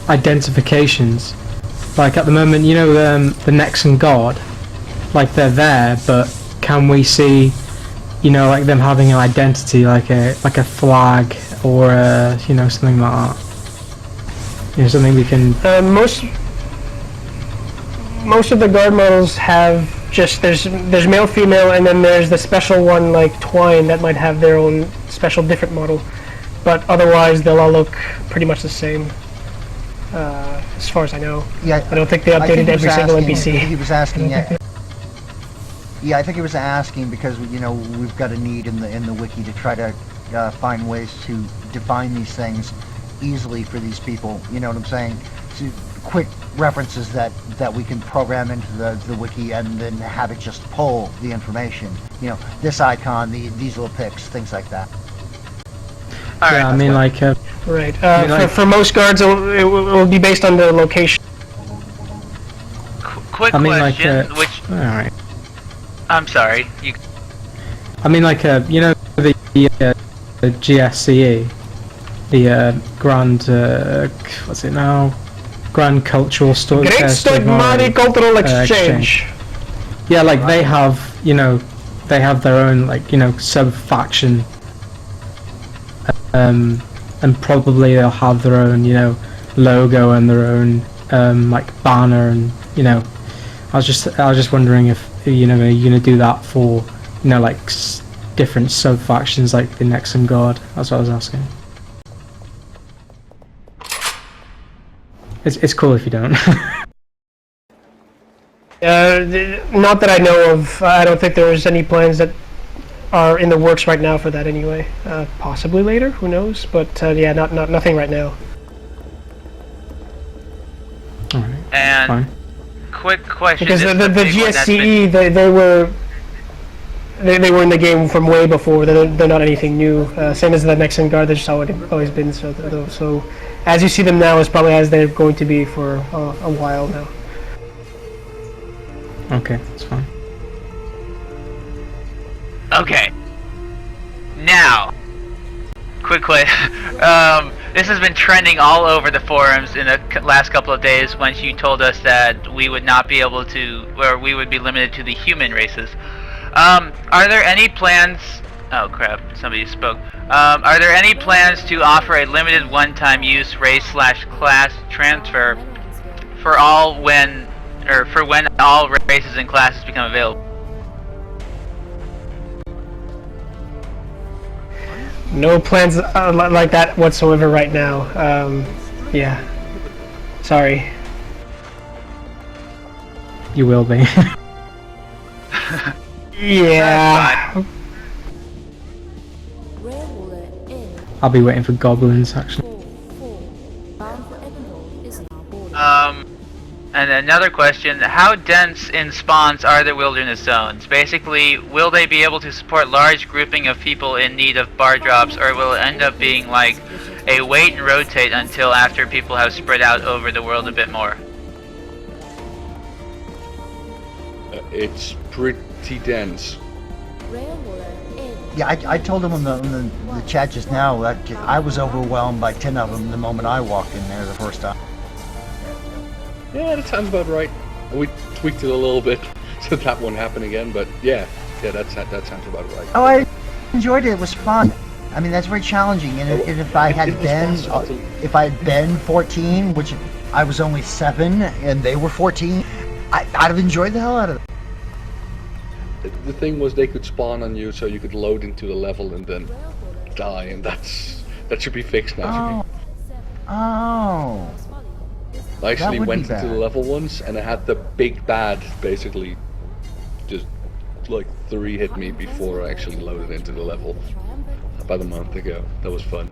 Identifications. Like at the moment, you know, the Nexan God, like they're there, but can we see, you know, like them having an identity, like a flag or you know, something like that? You know, something we can. Most of the guard models have just there's male, female, and then there's the special one like Twine that might have their own special different model, but otherwise they'll all look pretty much the same. As far as I know. Yeah, I don't think they I think updated he was every single asking- NPC. He was asking, Yeah, I think he was asking because we've got a need in the wiki to try to find ways to define these things easily for these people. You know what I'm saying? So, quick references that we can program into the wiki and then have it just pull the information. This icon, these little pics, things like that. All right. Yeah, I mean, like, Right. like- for most guards, it will be based on the location. Quick I mean, like, question, which all right. I'm sorry. You I mean, like, the GSCE, the Grand, what's it now? Grand Cultural Story. Great Story Cultural Exchange. Yeah, like they have, they have their own, like, sub faction, and probably they'll have their own, logo and their own, like banner, and I was just wondering if you're gonna do that for, like different sub factions like the Nexum Guard. That's what I was asking. It's cool if you don't. Not that I know of. I don't think there's any plans that are in the works right now for that anyway. Possibly later, who knows? But yeah, nothing right now. Alright. and Fine. quick question. Because this the is a big one that's been- GSCE, they were in the game from way before. They're not anything new. Same as the Nexan Guard, they've just always been so. So as you see them now, is probably as they're going to be for a while now. Okay, that's fine. Okay. Now, quick question. This has been trending all over the forums in the last couple of days once you told us that we would not be able to, or we would be limited to the human races. Are there any plans... Oh crap, somebody spoke. Are there any plans to offer a limited one-time use race/class transfer for all when all races and classes become available? No plans like that whatsoever right now. Yeah. Sorry. You will be. Yeah. I'll be waiting for goblins actually. And another question, how dense in spawns are the wilderness zones? Basically, will they be able to support large grouping of people in need of bar drops, or will it end up being like a wait and rotate until after people have spread out over the world a bit more? It's pretty dense. Yeah, I told him in the chat just now that I was overwhelmed by 10 of them the moment I walked in there the first time. Yeah, that sounds about right. We tweaked it a little bit so that won't happen again, but yeah, that sounds about right. Oh, I enjoyed it. It was fun. I mean, that's very challenging. And if I had been 14, which I was only 7, and they were 14, I'd have enjoyed the hell out of it. The thing was they could spawn on you so you could load into the level and then die, and that should be fixed now. Oh. I actually would be went into bad. the level once and I had the big bad basically just like 3 hit me before I actually loaded into the level about a month ago. That was fun.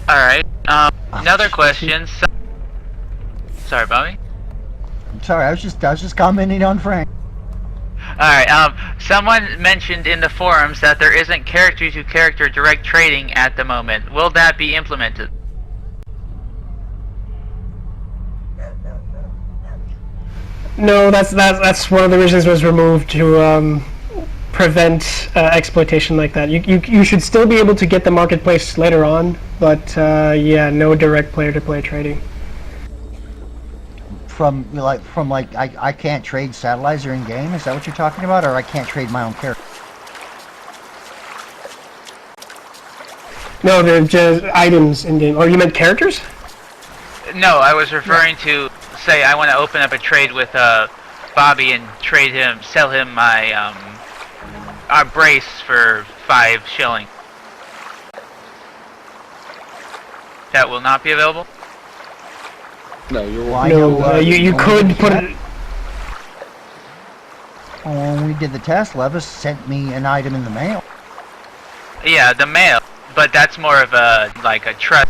Alright, another question. Sorry, Bobby? I'm sorry, I was just commenting on Frank. Alright, someone mentioned in the forums that there isn't character-to-character direct trading at the moment. Will that be implemented? No, that's one of the reasons it was removed to prevent exploitation like that. You should still be able to get the marketplace later on, but yeah, no direct player-to-player trading. From I can't trade Sattelizer in game. Is that what you're talking about, or I can't trade my own character? No, they're just items in game. Or you meant characters? No, I was referring to, say, I want to open up a trade with Bobby and sell him my our brace for 5 shilling. That will not be available? No, you're Why right. No, you could put it. did the test, Levis sent me an item in the mail. Yeah, the mail. But that's more of a like a trust.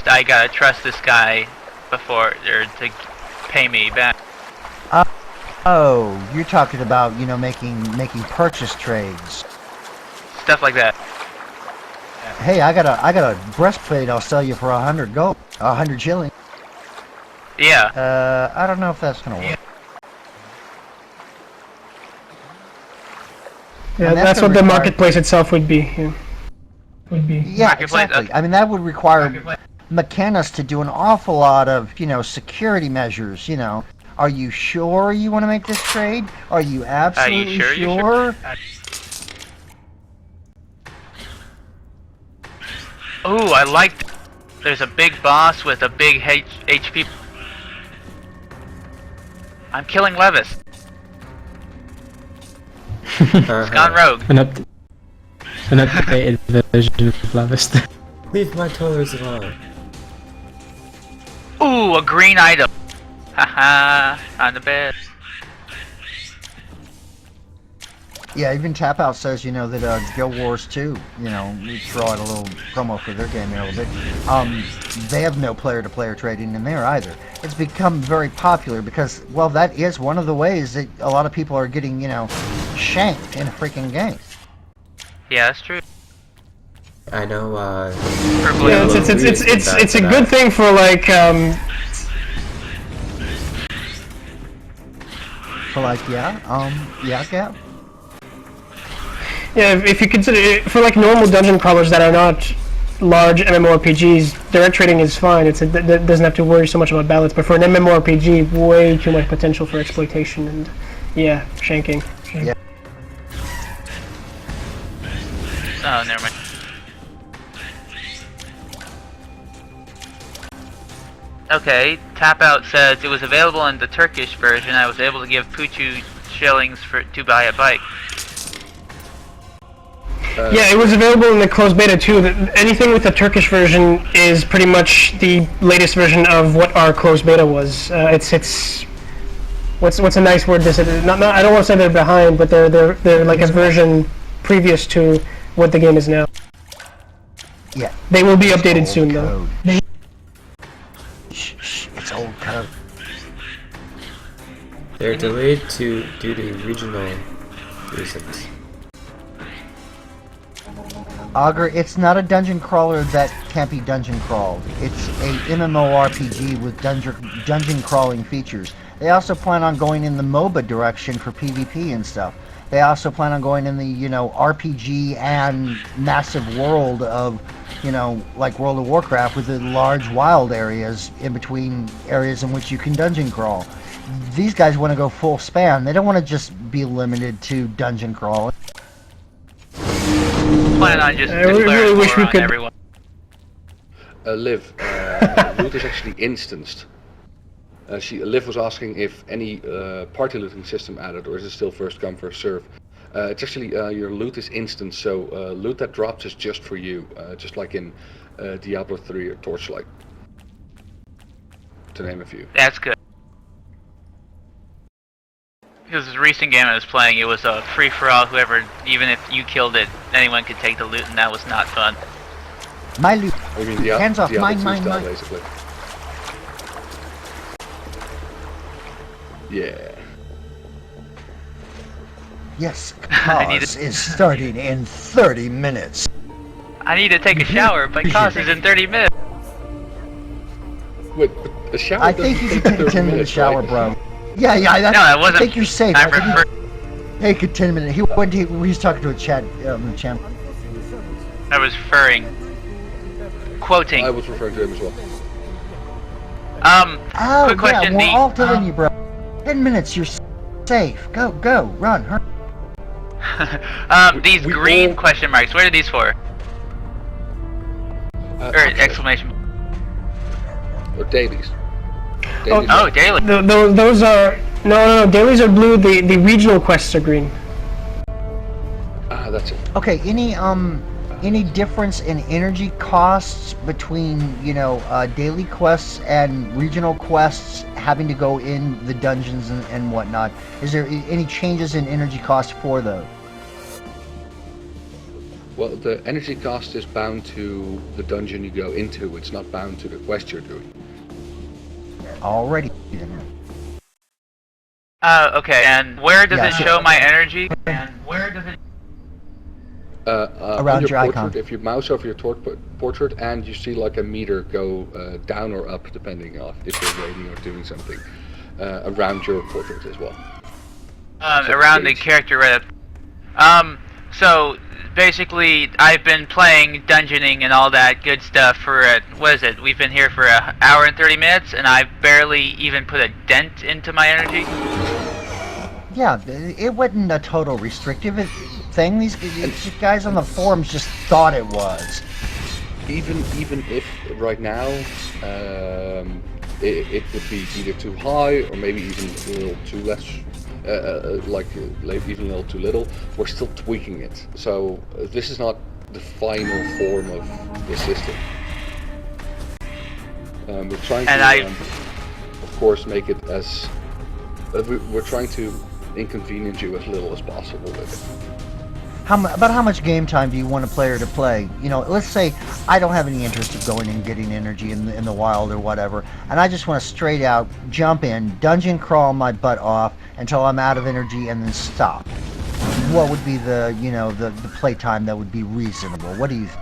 I gotta trust this guy before or to pay me back. Oh, you're talking about making purchase trades. Stuff like that. Hey, I got a breastplate I'll sell you for 100 gold, 100 shilling. Yeah. I don't know if that's gonna work. Yeah, And that's gonna what the require- marketplace itself would be. Yeah. Yeah, Marketplace, exactly. okay. I mean, that would require McKenna's to do an awful lot of, security measures. Are you sure you want to make this trade? Are you absolutely sure you're sure? Ooh, I like. There's a big boss with a big HP. I'm killing Levis. It's gone rogue. An updated version of Levis. Leave my toilers alone. Ooh, a green item. Haha, on the bed. Yeah, even Tap Out says, that Guild Wars 2, we throw out a little promo for their game here a little bit. They have no player-to-player trading in there either. It's become very popular because, well, that is one of the ways that a lot of people are getting, shanked in a freaking game. Yeah, that's true. I know, Yeah, it's a good thing for like So like, Gab? yeah, if you consider it, for like normal dungeon crawlers that are not large MMORPGs, direct trading is fine. That doesn't have to worry so much about balance. But for an MMORPG, way too much potential for exploitation and shanking. Yeah. Oh, never mind. Okay, Tap Out says it was available in the Turkish version. I was able to give Puchu shillings to buy a bike. Yeah, it was available in the closed beta too. Anything with the Turkish version is pretty much the latest version of what our closed beta was. It's what's a nice word to say? Not I don't want to say they're behind, but they're like a version previous to what the game is now. Yeah. They will be updated soon though. Shh, it's old code. They're delayed due to regional reasons. Augur, it's not a dungeon crawler that can't be dungeon crawled. It's a MMORPG with dungeon crawling features. They also plan on going in the MOBA direction for PvP and stuff. They also plan on going in the, RPG and massive world of, like World of Warcraft with the large wild areas in between areas in which you can dungeon crawl. These guys want to go full span. They don't want to just be limited to dungeon crawling. Plan on just I really declaring wish war we on could- everyone. Liv, loot is actually instanced. Liv was asking if any party looting system added, or is it still first come first serve? It's actually your loot is instant, so loot that drops is just for you, just like in Diablo 3 or Torchlight, to name a few. That's good. Because this recent game I was playing, it was a free-for-all. Whoever, even if you killed it, anyone could take the loot, and that was not fun. My loot. I mean, Hands off, Diablo mine, 2 style, mine. basically. Yeah. Yes, I need cause is starting in 30 minutes. I need to take a shower, but cost is in 30 minutes. Wait, but a shower I doesn't think you take can take a 30 10-minute minutes, shower, right? bro. Yeah, No, that wasn't. I think you're safe. I I think refer. take a 10-minute. He was talking to a chat champ. I was referring. Quoting. I was referring to him as well. Oh, Quick question. yeah, we're all telling you, bro. 10 minutes, you're safe. Go, run, hurry. These we green all- question marks. What are these for? Or exclamation. Or dailies. Oh, daily. Those are no. Dailies are blue. The regional quests are green. Ah, that's it. Okay, any any difference in energy costs between, daily quests and regional quests having to go in the dungeons and whatnot? Is there any changes in energy cost for those? Well, the energy cost is bound to the dungeon you go into. It's not bound to the quest you're doing. Already. Okay, and where does it show my energy? And where does it... Around your portrait, icon. if you mouse over your portrait and you see like a meter go down or up depending on if you're waiting or doing something, around your portrait as well. Around the character right up. So basically I've been playing dungeoning and all that good stuff for, what is it, we've been here for an hour and 30 minutes and I've barely even put a dent into my energy. Yeah, it wasn't a total restrictive thing. These guys on the forums just thought it was. Even if right now it would be either too high or maybe even a little too less, even a little too little, we're still tweaking it. So this is not the final form of the system. We're trying to, of course, make it as we're trying to inconvenience you as little as possible with it. About how much game time do you want a player to play? Let's say I don't have any interest in going and getting energy in the wild or whatever, and I just want to straight out jump in, dungeon crawl my butt off until I'm out of energy and then stop. What would be the play time that would be reasonable? What do you think?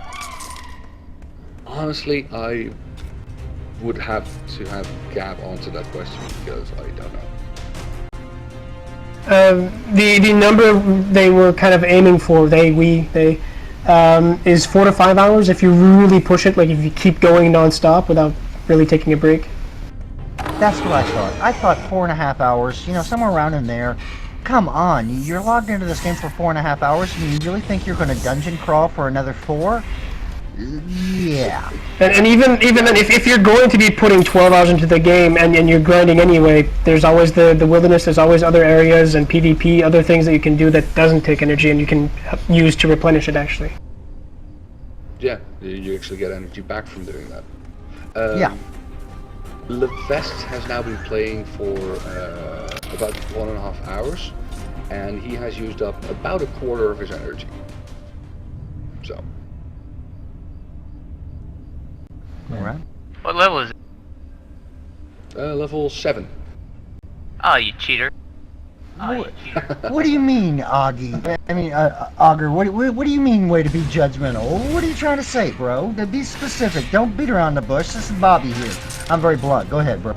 Honestly, I would have to have Gab answer that question because I don't know. The number they were kind of aiming for, is 4 to 5 hours if you really push it, like if you keep going non-stop without really taking a break. That's what I thought. I thought 4.5 hours, somewhere around in there. Come on, you're logged into this game for 4.5 hours and you really think you're going to dungeon crawl for another 4? Yeah. And even then, if you're going to be putting 12 hours into the game and you're grinding anyway, there's always the wilderness, there's always other areas and PvP, other things that you can do that doesn't take energy and you can use to replenish it actually. Yeah, you actually get energy back from doing that. Yeah. Levest has now been playing for about 1.5 hours, and he has used up about a quarter of his energy. So. Alright. What level is it? Level 7. Oh, you cheater. What do you mean, Oggy? I mean, Augur, what do you mean way to be judgmental? What are you trying to say, bro? To be specific. Don't beat around the bush. This is Bobby here. I'm very blunt. Go ahead, bro.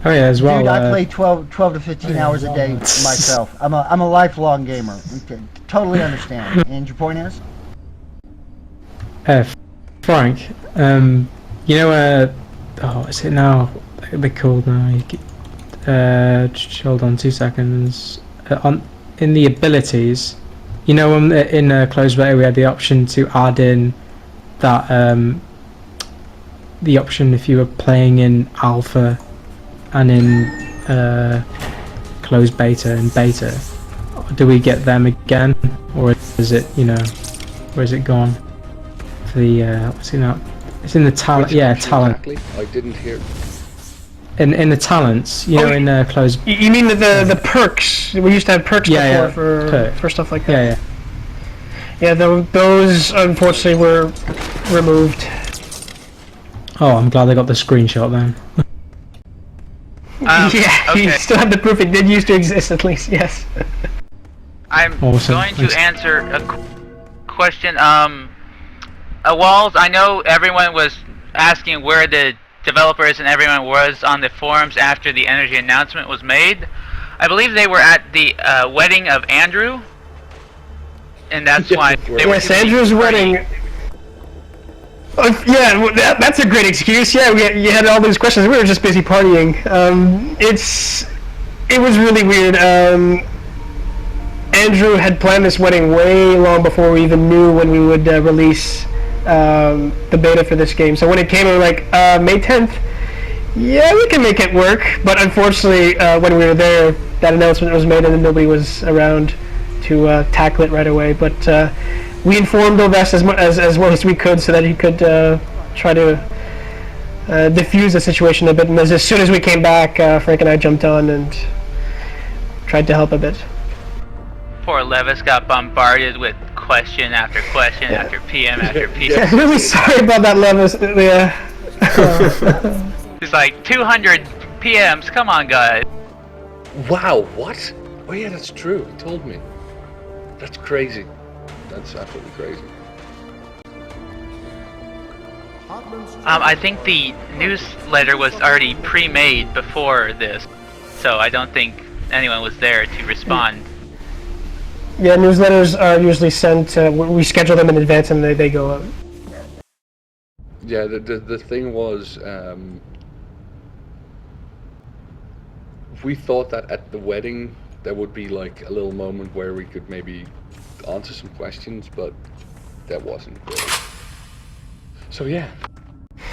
Oh yeah, as well. Dude, I play 12 to 15 hours a day myself. I'm a lifelong gamer. Okay, totally understand. And your point is? Frank, is it now? They're called now. Hold on 2 seconds. In the abilities, in closed beta we had the option to add in that the option if you were playing in alpha and in closed beta and beta. Do we get them again, or is it where is it gone? For the what's it now? It's in the talent. Yeah, talent. Exactly. I didn't hear. In the talents, in closed. You mean the perks? We used to have perks before for stuff like that. Yeah. Those unfortunately were removed. Oh, I'm glad I got the screenshot then. Okay. You still have the proof it did used to exist at least. Yes. I'm awesome. going to answer a question. Walls, I know everyone was asking where the developers and everyone was on the forums after the energy announcement was made. I believe they were at the wedding of Andrew, and that's why they were. Yes, Andrew's wedding. That's a great excuse. Yeah, you had all these questions. We were just busy partying. It was really weird. Andrew had planned this wedding way long before we even knew when we would release the beta for this game. So when it came, we were like, May 10th. Yeah, we can make it work. But unfortunately, when we were there, that announcement was made and then nobody was around. tackle it right away. But we informed Ovest as well as we could, so that he could try to diffuse the situation a bit. And as soon as we came back, Frank and I jumped on and tried to help a bit. Poor Levis got bombarded with question after question after PM after PM. Really sorry about that, Levis. Yeah. He's like, 200 PMs, come on guys. Wow, what? Oh yeah, that's true. He told me. That's crazy. That's absolutely crazy. I think the newsletter was already pre-made before this, so I don't think anyone was there to respond. Yeah, newsletters are usually sent. We schedule them in advance, and they go out. Yeah, the thing was, we thought that at the wedding there would be like a little moment where we could maybe answer some questions, but that wasn't really. So yeah,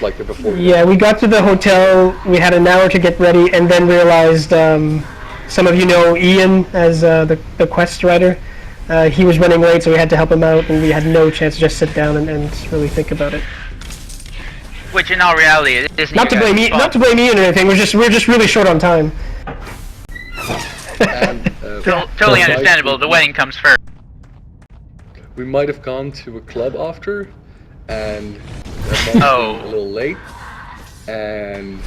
like the before. Yeah, we got to the hotel. We had an hour to get ready, and then realized some of you know Ian as the quest writer. He was running late, so we had to help him out, and we had no chance to just sit down and really think about it. Which, in all reality, it isn't. Not to blame Ian or anything. We're just really short on time. And, Totally understandable. The wedding comes first. we might have gone to a club after, and that might have been a little late, and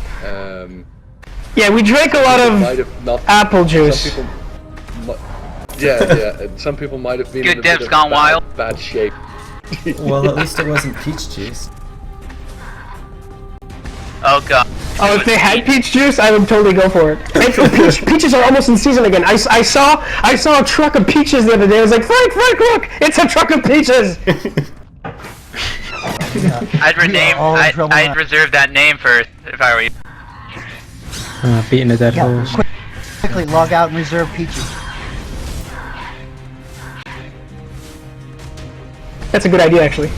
yeah, we drank a lot might have not, of apple juice. Some people, yeah, and some people might have been Good in a devs bit of gone wild. bad shape. Well, at least it wasn't peach juice. Oh god. Oh, if they had peach juice, I would totally go for it. Peaches are almost in season again. I saw a truck of peaches the other day. I was like, Frank, look! It's a truck of peaches! I'd reserve that name first if I were you. Beating a dead horse. Quickly log out and reserve peaches. That's a good idea, actually.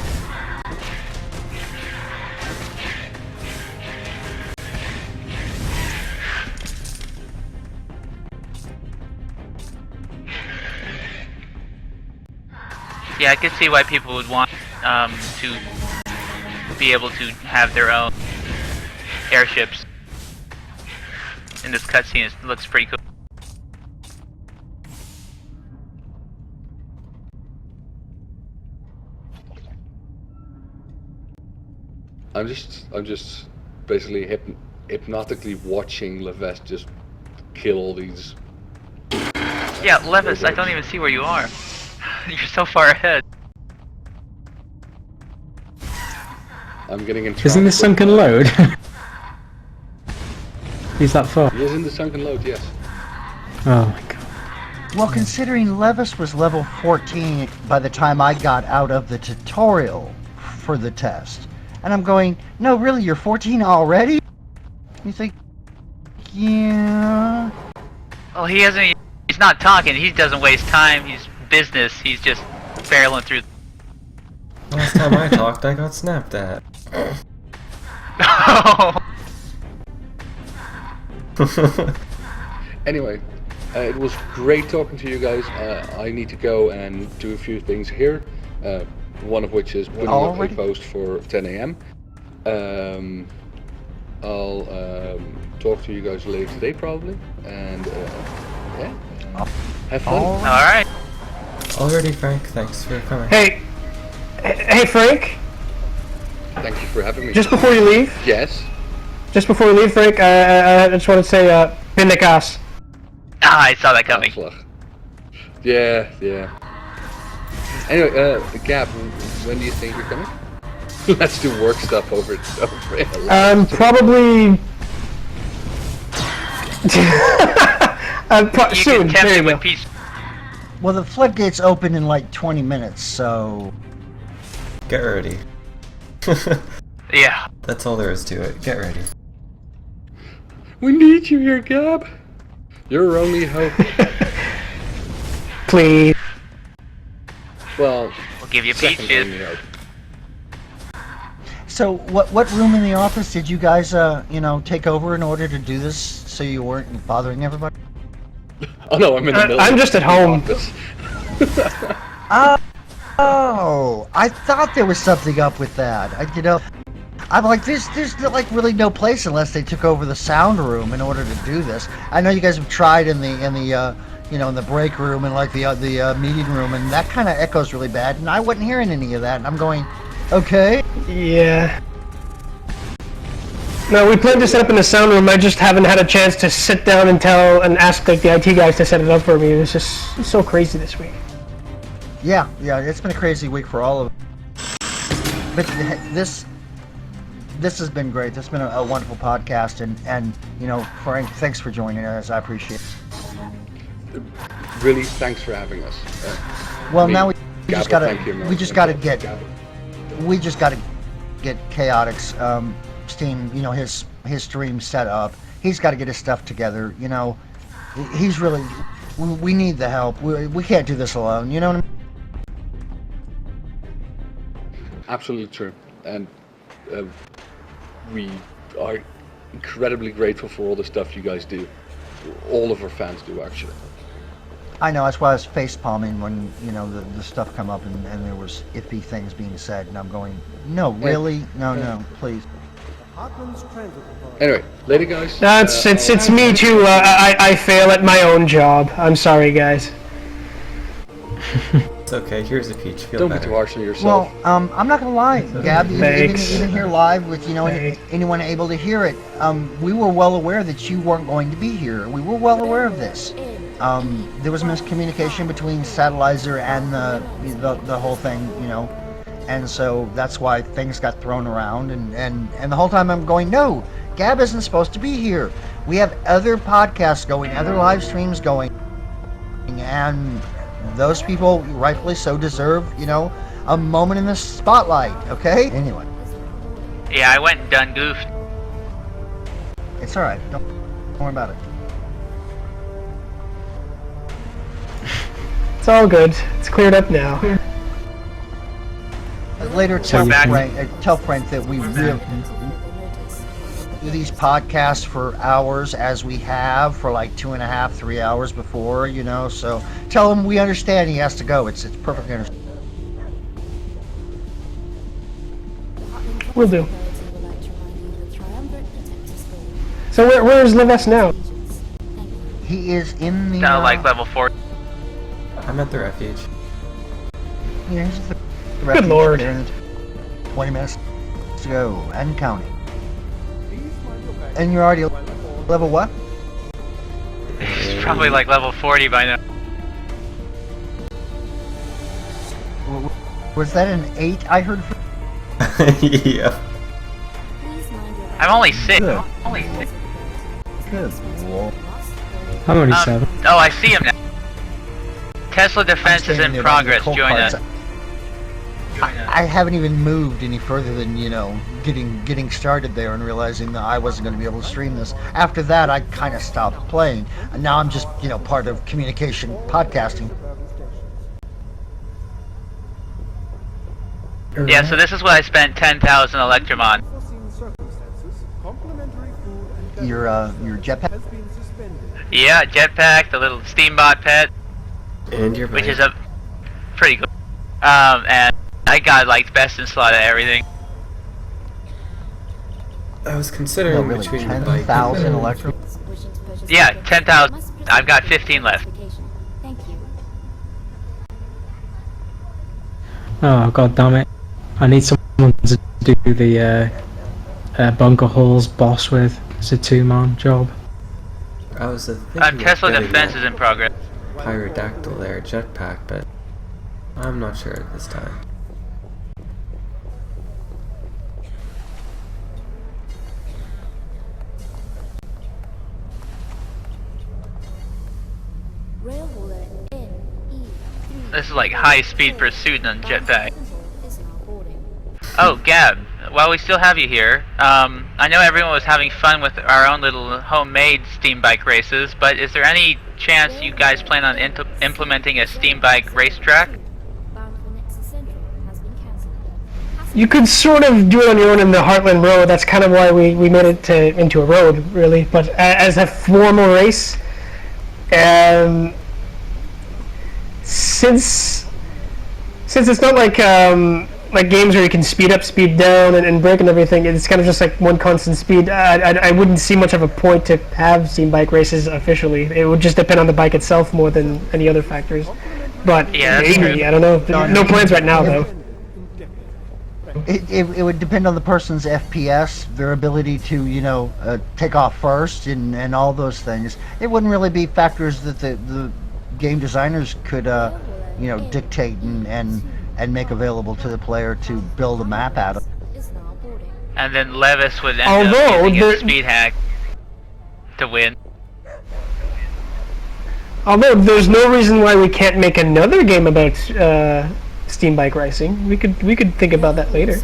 Yeah, I could see why people would want to be able to have their own airships. In this cutscene, it looks pretty cool. I'm just basically hypnotically watching Levesque just kill all these. Yeah, Levis, I don't even see where you are. You're so far ahead. I'm getting in. Isn't this sunken load? He's that far. He is in the sunken load, yes. Oh my god. Well, considering Levis was level 14 by the time I got out of the tutorial for the test, and I'm going, no, really, you're 14 already? You think, yeah. Well, he's not talking, he doesn't waste time, he's business, he's just barreling through. Last time I talked, I got snapped at. Anyway, it was great talking to you guys. I need to go and do a few things here. One of which is putting up a post for 10 a.m. I'll talk to you guys later today probably, and yeah, have fun. Alright. Already, Frank, thanks for coming. Hey, Frank. Thank you for having me. Just before you leave. Yes. Just before we leave, Frank, I just want to say, Pindakas. Ah, I saw that coming. Yeah. Anyway, Gab, when do you think you're coming? Let's do work stuff over probably. Soon. There you go. Well, the floodgates open in like 20 minutes, so. Get ready. Yeah. That's all there is to it. Get ready. We need you here, Gab. You're our only hope. Please. Well, we'll give you second peaches. only hope. So, what room in the office did you guys, take over in order to do this, so you weren't bothering everybody? Oh no, I'm in the middle. I'm just at home. Office. Oh, I thought there was something up with that. I'm like, there's like really no place unless they took over the sound room in order to do this. I know you guys have tried in the break room and like the meeting room, and that kind of echoes really bad. And I wasn't hearing any of that. And I'm going, okay. Yeah. No, we planned to set up in the sound room. I just haven't had a chance to sit down and ask like the IT guys to set it up for me. It was just so crazy this week. Yeah, it's been a crazy week for all of us. But this has been great. This has been a wonderful podcast, and Frank, thanks for joining us. I appreciate it. Really, thanks for having us. Now we just gotta get Chaotic's Steam, his stream set up. He's got to get his stuff together. He's really. We need the help. We can't do this alone. You know what I mean? Absolutely true, and we are incredibly grateful for all the stuff you guys do. All of our fans do, actually. I know, that's why I was face palming when the stuff come up and there was iffy things being said, and I'm going, no, really, no, please. Anyway, later, guys. No, it's me too. I fail at my own job. I'm sorry, guys. It's okay, here's a peach. Feel Don't better. be too harsh on yourself. Well, I'm not gonna lie, Gab. Even here live with anyone able to hear it, we were well aware that you weren't going to be here. We were well aware of this. There was miscommunication between Sattelizer and the whole thing, and so that's why things got thrown around. And the whole time I'm going, no, Gab isn't supposed to be here. We have other podcasts going, other live streams going, and those people, rightfully so, deserve, a moment in the spotlight, okay? Anyway. Yeah, I went and done goofed. It's alright. Don't worry about it. It's all good. It's cleared up now. Later, tell Frank that we really do these podcasts for hours, as we have for like 2.5, 3 hours before, so tell him we understand he has to go. It's perfectly understandable. Will do. So where's Leves now? He is in the... Down like level 4. I'm at the refuge. Yeah, he's at the Good refuge lord. there. 20 minutes to go, and counting. And you're already level what? It's probably like level 40 by now. Was that an 8 I heard from? Yeah. I'm only 6. Good. Only 6. Good lord. I'm only 7. Oh, I see him now. Tesla defense is in progress. Join us. I haven't even moved any further than getting started there and realizing that I wasn't going to be able to stream this. After that, I kind of stopped playing, and now I'm just part of communication podcasting. Yeah, so this is what I spent 10,000 Electrum on. Your jetpack. Yeah, jetpack, the little Steambot pet, And your which bike. is a pretty good. And I got like best in slot at everything. I was considering really, between the bike 10,000 and electric. Yeah, 10,000. I've got 15 left. Oh god damn it! I need someone to do the Bunker Hall's boss with. It's a 2-man job. I was thinking Tesla of getting defense that is in progress. Pyrodactyl air jetpack, but I'm not sure at this time. This is like high-speed pursuit on jetpack. Oh, Gab, while we still have you here, I know everyone was having fun with our own little homemade steam bike races, but is there any chance you guys plan on implementing a steam bike racetrack? You could sort of do it on your own in the Heartland Road. That's kind of why we made it into a road, really. But as a formal race, it's since it's not like games where you can speed up, speed down, and brake and everything, it's kind of just like one constant speed. I wouldn't see much of a point to have Steam bike races officially. It would just depend on the bike itself more than any other factors. But Yeah, that's maybe, true. I don't know. No plans right now, though. It would depend on the person's FPS, their ability to, take off first, and all those things. It wouldn't really be factors that the game designers could, dictate and make available to the player to build a map out of. And then Levis would end up using his speed hack to win. Although there's no reason why we can't make another game about Steam bike racing. We could think about that later.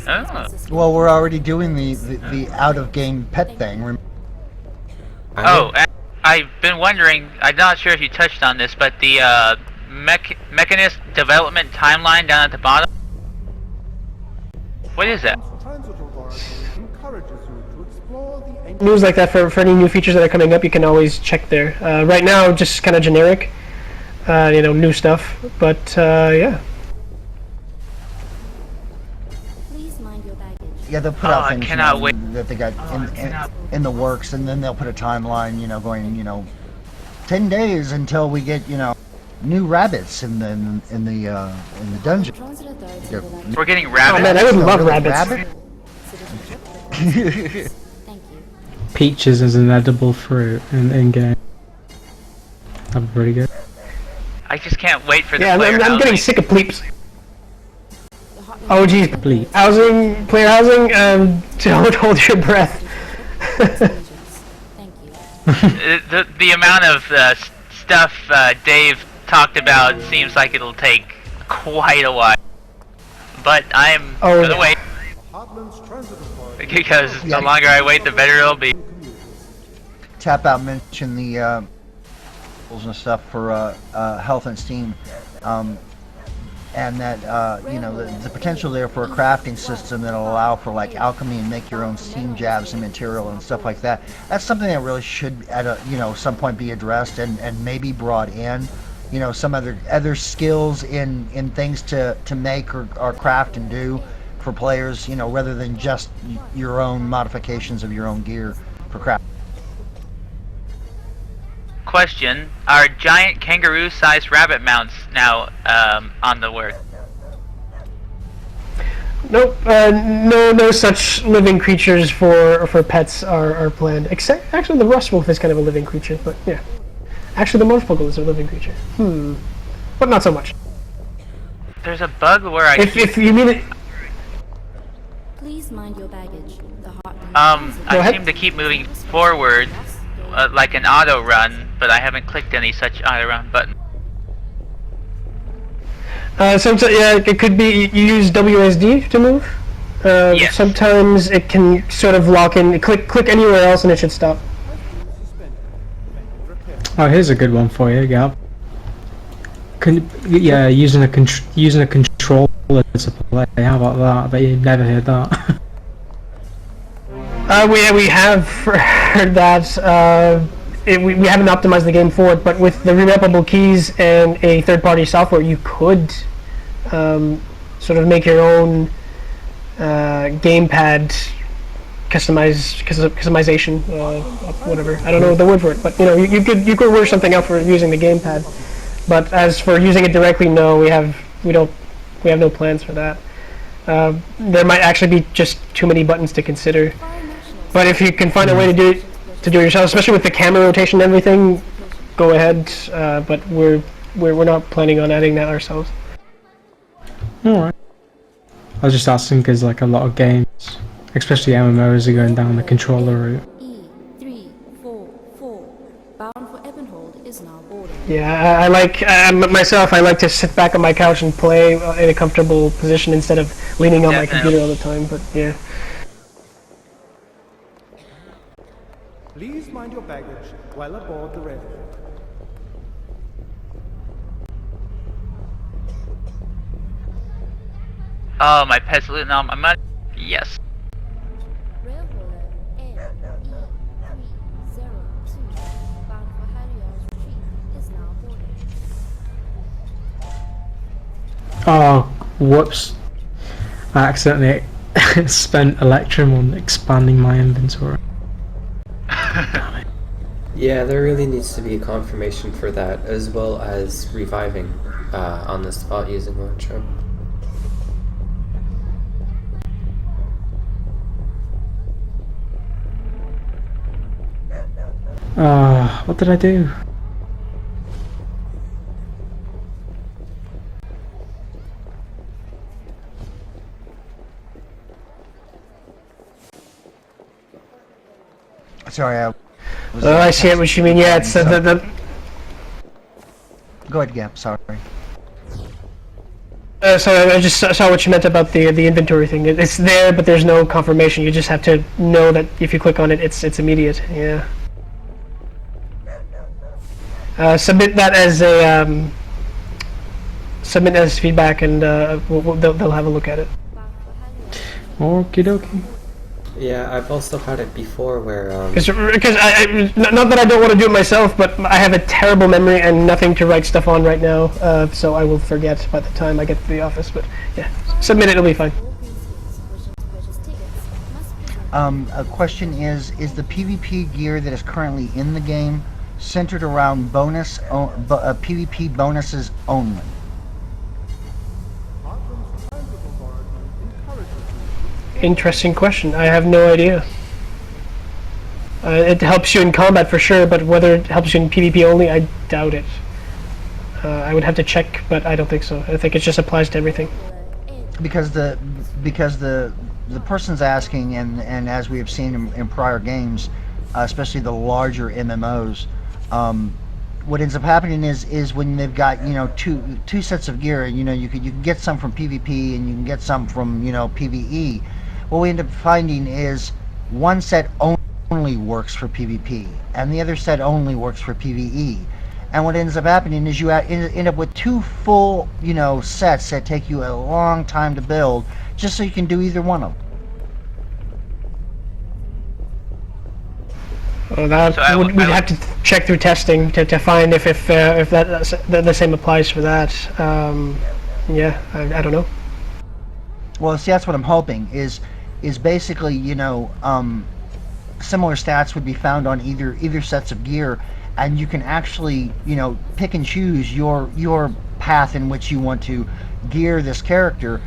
Oh. Well, we're already doing the out-of-game pet thing. Oh, I've been wondering, I'm not sure if you touched on this, but the Mechanist development timeline down at the bottom? What is that? News like that for any new features that are coming up, you can always check there. Right now, just kind of generic, new stuff. But yeah. Yeah, they'll put out things wait. that they got in the works, and then they'll put a timeline, going, 10 days until we get, new rabbits in the dungeon. We're getting rabbits. Oh man, I would love rabbits. Peaches as an edible fruit in game. That'd be pretty good. I just can't wait for the Yeah, player I'm getting housing. sick of bleeps. Oh geez, Bleep. player housing. Don't hold your breath. The amount of stuff Dave talked about seems like it'll take quite a while. But I'm gonna wait. Because the longer I wait, the better it'll be. Tap out mentioned the tools and stuff for health and Steam, and that the potential there for a crafting system that'll allow for like alchemy and make your own Steam jabs and material and stuff like that. That's something that really should at some point be addressed and maybe brought in. Some other skills in things to make or craft and do for players, rather than just your own modifications of your own gear for craft. Question: are giant kangaroo-sized rabbit mounts now on the work? Nope. No such living creatures for pets are planned. Except actually, the rust wolf is kind of a living creature, but yeah. Actually, the morphuggle is a living creature. But not so much. There's a bug where If you mean it. Please mind your baggage. The I seem to keep moving forward like an auto run, but I haven't clicked any such auto run button. It could be you use WSD to move. Yes. Sometimes it can sort of lock in. Click anywhere else and it should stop. Oh, here's a good one for you, Gab. Using a controller to play. How about that? I bet you've never heard that. We have heard that. We haven't optimized the game for it, but with the remappable keys and a third-party software, you could sort of make your own gamepad customization, whatever. I don't know the word for it, but you could work something out for using the gamepad. But as for using it directly, no, we have no plans for that. There might actually be just too many buttons to consider. But if you can find a way to do it yourself, especially with the camera rotation and everything, go ahead. But we're not planning on adding that ourselves. Alright. I was just asking because like a lot of games, especially MMOs, are going down the controller route. E344 bound for Ebenhold is now boarding. Yeah, I like myself. I like to sit back on my couch and play in a comfortable position instead of leaning on my computer all the time. But yeah. Please mind your baggage while aboard the railway. Oh, my pet's looting all my money. Yes. Railholder NE302 bound for Harrier's retreat is now boarding. Oh, whoops. I accidentally spent Electrum on expanding my inventory. Yeah, there really needs to be a confirmation for that, as well as reviving on the spot using Electrum. What did I do? Sorry, I see what you mean. Yeah, it's the Go ahead, Gap. Sorry. Sorry, I just saw what you meant about the inventory thing. It's there, but there's no confirmation. You just have to know that if you click on it, it's immediate. Yeah. Submit that as a submit as feedback, and they'll have a look at it. Okie dokie. Yeah, I've also had it before where Because not that I don't want to do it myself, but I have a terrible memory and nothing to write stuff on right now, so I will forget by the time I get to the office. But yeah, submit it, it'll be fine. A question is the PvP gear that is currently in the game centered around PvP bonuses only? Interesting question. I have no idea. It helps you in combat for sure, but whether it helps you in PvP only, I doubt it. I would have to check, but I don't think so. I think it just applies to everything. Because the person's asking, and as we have seen in prior games, especially the larger MMOs, what ends up happening is when they've got two sets of gear, you can get some from PvP and you can get some from PvE. What we end up finding is one set only works for PvP and the other set only works for PvE. And what ends up happening is you end up with two full sets that take you a long time to build just so you can do either one of them. Well, we'd have to check through testing to find if the same applies for that. Yeah, I don't know. Well, see, that's what I'm hoping is basically similar stats would be found on either sets of gear, and you can actually pick and choose your path in which you want to gear this character,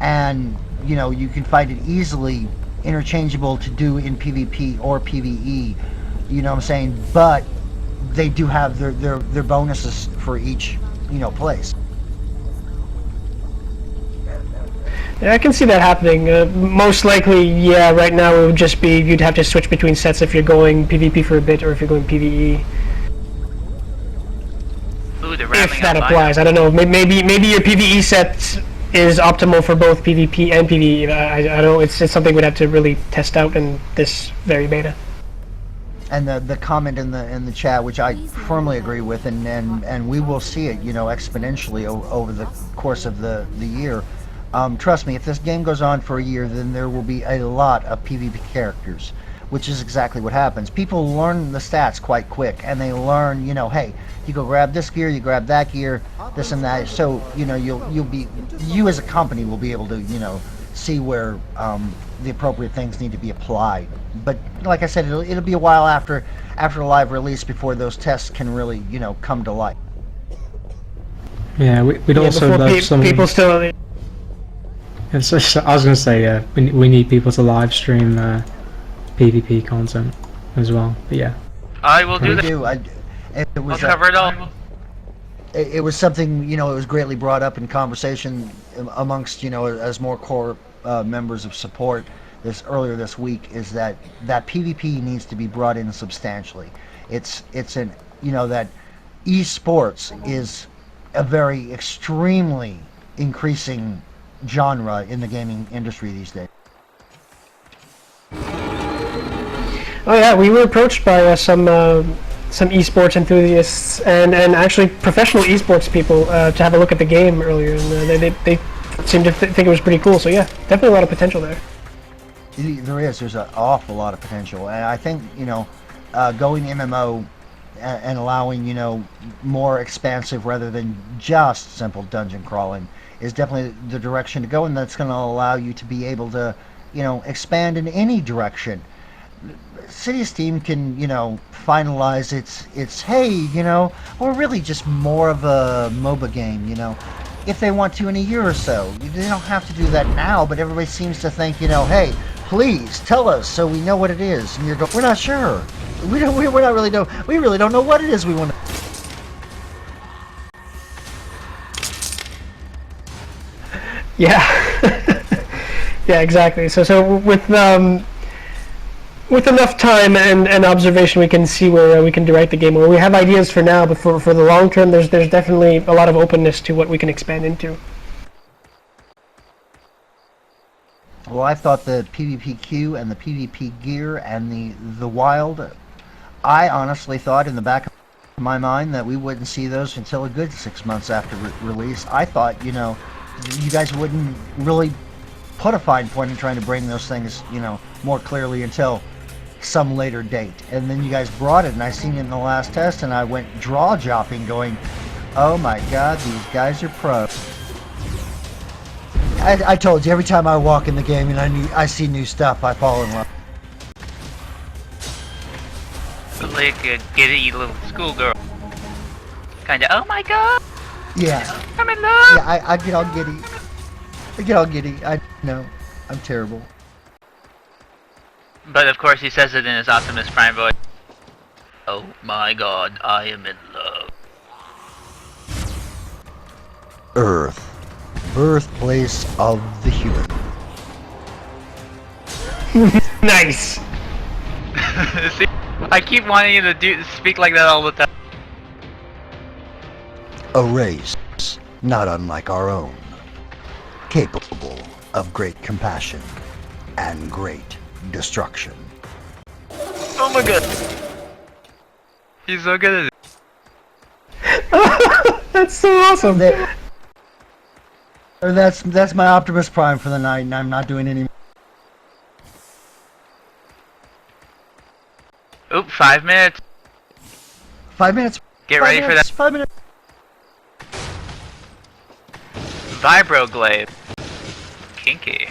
and you can find it easily interchangeable to do in PvP or PvE. You know what I'm saying? But they do have their bonuses for each place. Yeah, I can see that happening. Most likely, yeah, right now it would just be you'd have to switch between sets if you're going PvP for a bit or if you're going PvE. Ooh, they're If that applies. I don't know. Maybe your PvE set is optimal for both PvP and PvE. I don't know. It's something we'd have to really test out in this very beta. And the comment in the chat, which I firmly agree with, and we will see it exponentially over the course of the year. Trust me, if this game goes on for a year, then there will be a lot of PvP characters, which is exactly what happens. People learn the stats quite quick, and they learn, hey, you go grab this gear, you grab that gear, this and that. So you as a company will be able to see where the appropriate things need to be applied. But like I said, it'll be a while after the live release before those tests can really come to light. Yeah, we'd also love some people still. I was going to say, we need people to live stream PvP content as well. But yeah, I will do that. I'll cover it all. It was something it was greatly brought up in conversation amongst as more core members of support earlier this week, is that PvP needs to be brought in substantially. It's that esports is a very extremely increasing genre in the gaming industry these days. Oh yeah, we were approached by some esports enthusiasts and actually professional esports people to have a look at the game earlier, and they seemed to think it was pretty cool. So yeah, definitely a lot of potential there. There's an awful lot of potential, and I think going MMO and allowing more expansive rather than just simple dungeon crawling is definitely the direction to go, and that's going to allow you to be able to, expand in any direction. City of Steam can, finalize its hey, we're really just more of a MOBA game, if they want to in a year or so. They don't have to do that now, but everybody seems to think, hey, please tell us so we know what it is. And you're going, we're not sure. We really don't know what it is we want to. Yeah. Yeah, exactly. So with enough time and observation, we can see where we can direct the game. Where we have ideas for now, but for the long term, there's definitely a lot of openness to what we can expand into. Well, I thought the PvPQ and the PvP gear and the wild, I honestly thought in the back of my mind that we wouldn't see those until a good 6 months after release. I thought, you guys wouldn't really put a fine point in trying to bring those things, more clearly until some later date. And then you guys brought it, and I seen it in the last test, and I went jaw-dropping going, oh my god, these guys are pros. I told you, every time I walk in the game and I see new stuff, I fall in love. Like a giddy little schoolgirl. Kinda, oh my god! Yeah. I'm in love! Yeah, I get all giddy. I know. I'm terrible. But of course he says it in his Optimus Prime voice. Oh my god, I am in love. Earth. Birthplace of the human. Nice. See, I keep wanting you to speak like that all the time. A race not unlike our own. Capable of great compassion and great destruction. Oh my god. He's so good at it. That's so awesome. That's my Optimus Prime for the night, and I'm not doing any. Oop, 5 minutes. 5 minutes. Get ready for that. 5 minutes. Vibroglade. Kinky.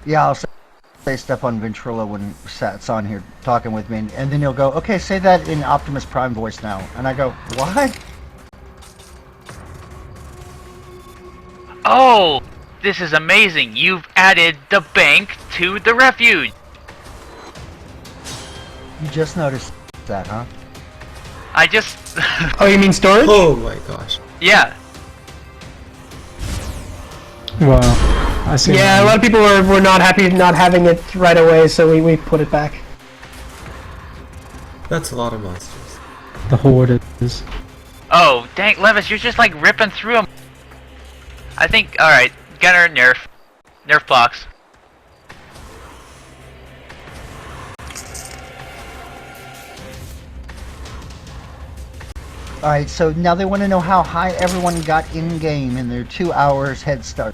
Yeah, I'll say stuff on Ventrilo when Sat's on here talking with me, and then he'll go, okay, say that in Optimus Prime voice now. And I go, what? Oh, this is amazing. You've added the bank to the refuge. You just noticed that, huh? I just... Oh, you mean storage? Oh my gosh. Yeah. Well, I see. Yeah, a lot of people were not happy not having it right away, so we put it back. That's a lot of monsters. The horde is. Oh, dang, Levis, you're just like ripping through them. I think, alright, Gunner, nerf blocks. Alright, so now they want to know how high everyone got in-game in their 2 hours head start.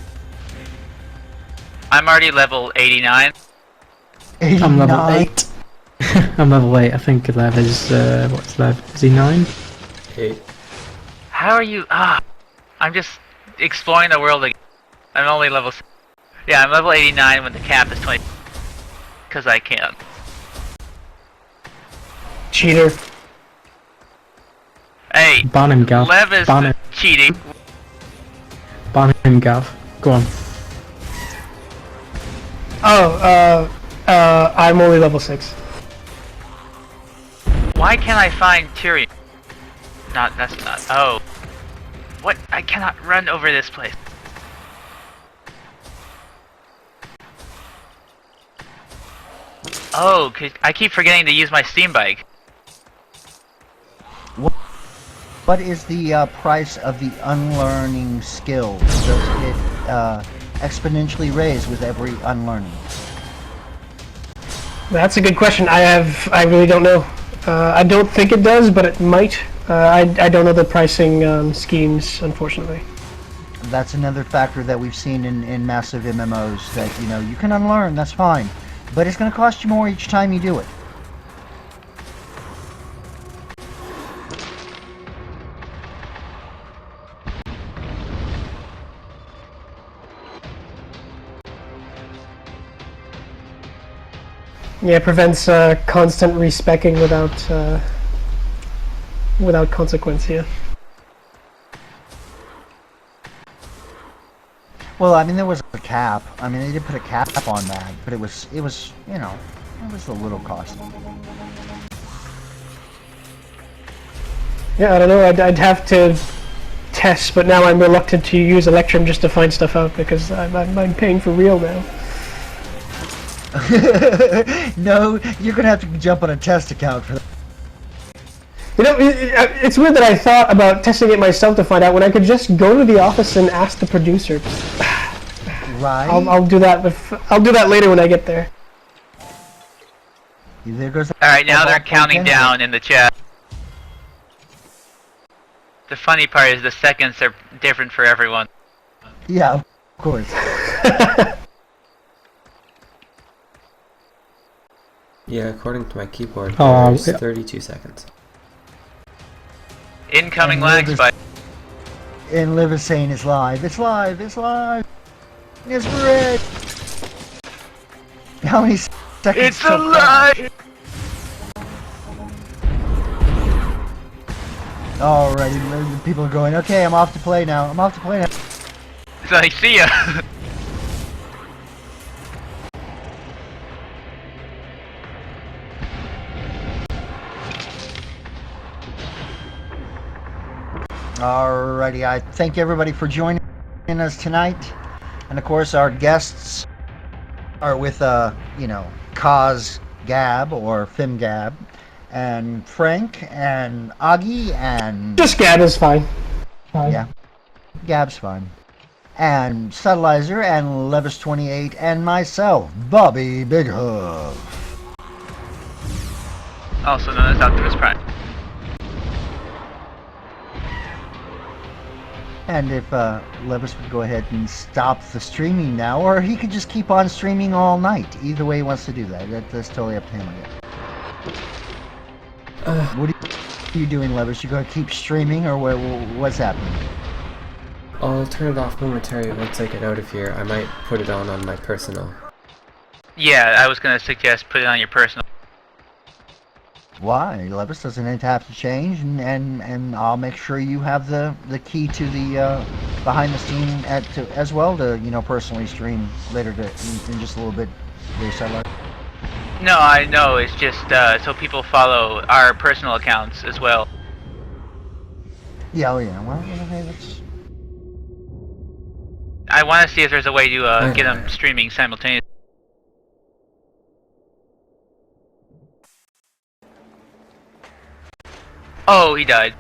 I'm already level 89. 89. I'm level 8. I'm level 8. I think Lev is, what's Lev? Is he 9? 8. How are you? I'm just exploring the world again. I'm only level... Yeah, I'm level 89 when the cap is 20. Because I can. Cheater. Hey, Ban him, Gav. Lev is Ban him. cheating. Ban him, Gav. Go on. Oh, I'm only level 6. Why can't I find Tyrion? That's not... Oh. What? I cannot run over this place. Oh, 'cause I keep forgetting to use my Steam bike. What is the price of the unlearning skill? Does it exponentially raise with every unlearning? That's a good question. I really don't know. I don't think it does, but it might. I don't know the pricing schemes, unfortunately. That's another factor that we've seen in massive MMOs, that, you can unlearn, that's fine. But it's going to cost you more each time you do it. Yeah, it prevents constant respecking without consequence. Yeah. Well, I mean, there was a cap. I mean, they did put a cap on that, but it was, you know, it was a little costly. Yeah, I don't know. I'd have to test, but now I'm reluctant to use Electrum just to find stuff out because I'm paying for real now. No, you're gonna have to jump on a test account for that. You know, it's weird that I thought about testing it myself to find out when I could just go to the office and ask the producer. Right. I'll do that. I'll do that later when I get there. There goes. Alright, now they're counting down in the chat. The funny part is the seconds are different for everyone. Yeah, of course. Yeah, according to my keyboard, Oh, there's yeah. 32 seconds. Incoming And lag Liv is- spike. And Liv is saying it's live. It's live. It's live. It's red. How many seconds? It's till alive! Alrighty, people are going, okay, I'm off to play now. I'm off to play now. It's like, see ya! Alrighty, I thank everybody for joining us tonight. And of course, our guests are with, you know, Kaz Gab or Fim Gab, and Frank, and Oggy, and... Just Gab is fine. Yeah, Gab's fine. And Sattelizer, and Levis28, and myself, Bobbybighoof. Also known as Optimus Prime. And if Levis would go ahead and stop the streaming now, or he could just keep on streaming all night. Either way he wants to do that. That's totally up to him again. What are you doing, Levis? You gonna keep streaming, or what's happening? I'll turn it off momentarily once I get out of here. I might put it on my personal. Yeah, I was gonna suggest put it on your personal. Why? Levis doesn't have to change, and I'll make sure you have the key to the behind the scene as well to, you know, personally stream later in just a little bit. No, I know, it's just so people follow our personal accounts as well. Yeah, oh yeah. Well, okay, that's... I want to see if there's a way to get them streaming simultaneously. Oh, he died.